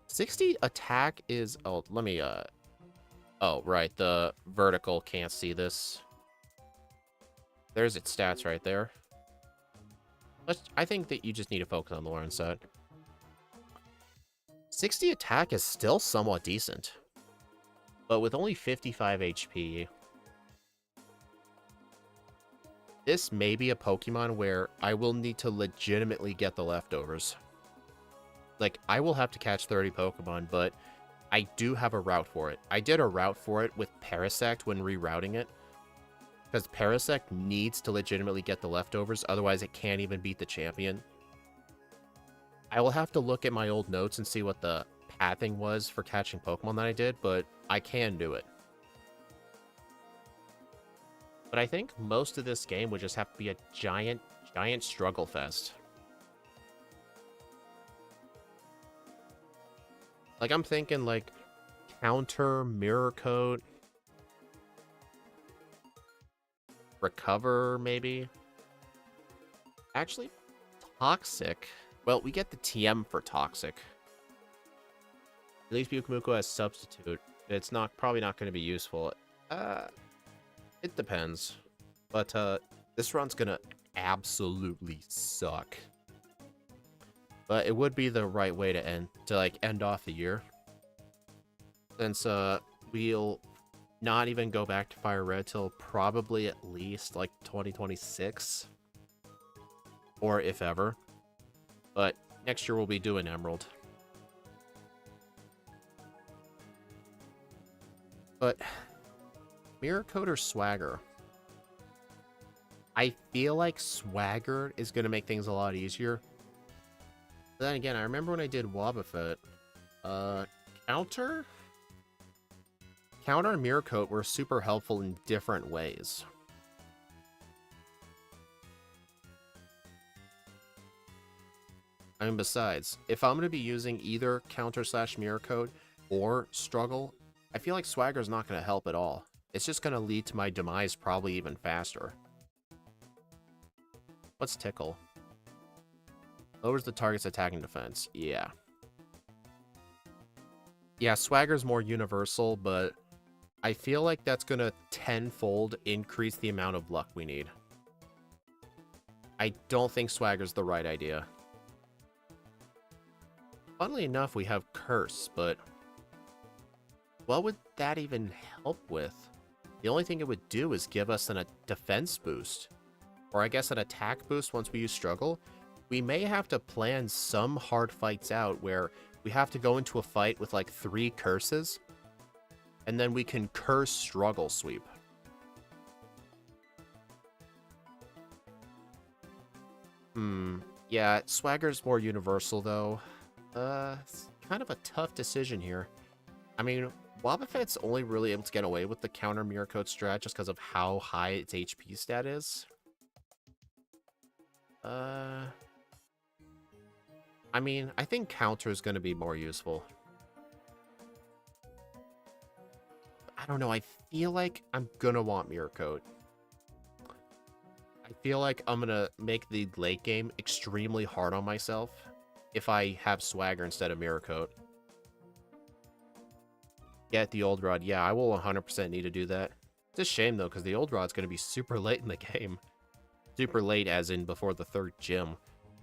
60 attack is... Oh, let me... Oh, right. The vertical can't see this. There's its stats right there. I think that you just need to focus on the Lauren set. 60 attack is still somewhat decent. But with only 55 HP... this may be a Pokemon where I will need to legitimately get the leftovers. Like, I will have to catch 30 Pokemon, but I do have a route for it. I did a route for it with Parasect when rerouting it, because Parasect needs to legitimately get the leftovers, otherwise it can't even beat the champion. I will have to look at my old notes and see what the pathing was for catching Pokemon that I did, but I can do it. But I think most of this game would just have to be a giant struggle fest. Like, I'm thinking, like, counter, mirror coat, recover, maybe. Actually, toxic. Well, we get the TM for toxic. At least Pyukumuku has substitute. It's probably not going to be useful. It depends. But this run's gonna absolutely suck. But it would be the right way to end off the year. Since we'll not even go back to Firered till probably at least like 2026. Or if ever. But next year we'll be doing Emerald. But Mirror Coat or Swagger? I feel like Swagger is going to make things a lot easier. But then again, I remember when I did Wobbuffet, Counter and Mirror Coat were super helpful in different ways. I mean, besides, if I'm going to be using either Counter/Mirror Coat or Struggle, I feel like Swagger's not going to help at all. It's just going to lead to my demise probably even faster. What's Tickle? Lowers the target's attack and defense. Yeah. Yeah, Swagger's more universal, but I feel like that's going to tenfold increase the amount of luck we need. I don't think Swagger's the right idea. Funnily enough, we have Curse, but what would that even help with? The only thing it would do is give us a defense boost. Or I guess an attack boost once we use Struggle. We may have to plan some hard fights out where we have to go into a fight with like 3 curses. And then we can curse Struggle Sweep. Yeah, Swagger's more universal though. It's kind of a tough decision here. I mean, Wobbuffet's only really able to get away with the counter Mirror Coat strat just because of how high its HP stat is. I mean, I think counter is going to be more useful. I don't know, I feel like I'm going to want Mirror Coat. I feel like I'm going to make the late game extremely hard on myself if I have Swagger instead of Mirror Coat. Get the Old Rod. Yeah, I will 100% need to do that. It's a shame, though, because the Old Rod's going to be super late in the game. Super late, as in before the 3rd gym.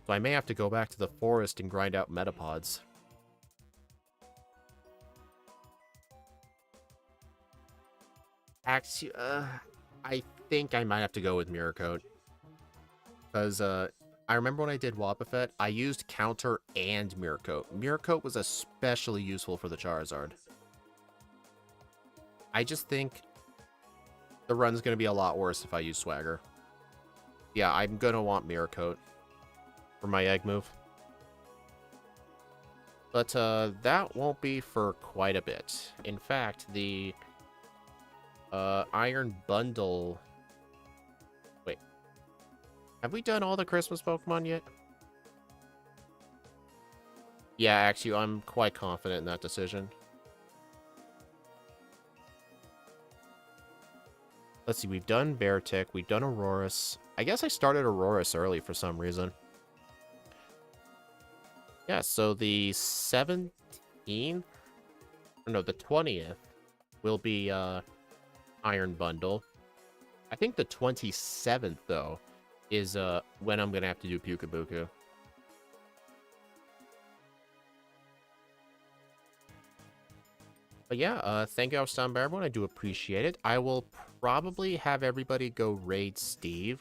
So I may have to go back to the forest and grind out Metapods. Actually, I think I might have to go with Mirror Coat. Because, I remember when I did Wobbuffet, I used Counter and Mirror Coat. Mirror Coat was especially useful for the Charizard. I just think the run's going to be a lot worse if I use Swagger. Yeah, I'm going to want Mirror Coat for my egg move. But that won't be for quite a bit. In fact, the Iron Bundle... Wait. Have we done all the Christmas Pokemon yet? Yeah, actually, I'm quite confident in that decision. Let's see, we've done Beartic, we've done Aurorus. I guess I started Aurorus early for some reason. Yeah, so the 17th, or no, the 20th will be Iron Bundle. I think the 27th, though, is when I'm going to have to do Pyukumuku. But yeah, thank you all for stopping by, everyone. I do appreciate it. I will probably have everybody go raid Steve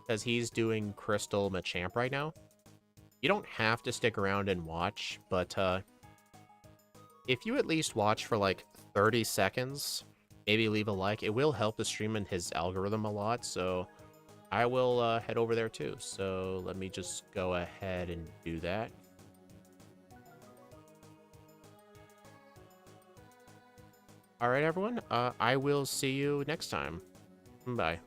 because he's doing Crystal Machamp right now. You don't have to stick around and watch, but if you at least watch for like 30 seconds, maybe leave a like, it will help the stream and his algorithm a lot, so I will head over there too. So let me just go ahead and do that. All right, everyone. I will see you next time. Bye.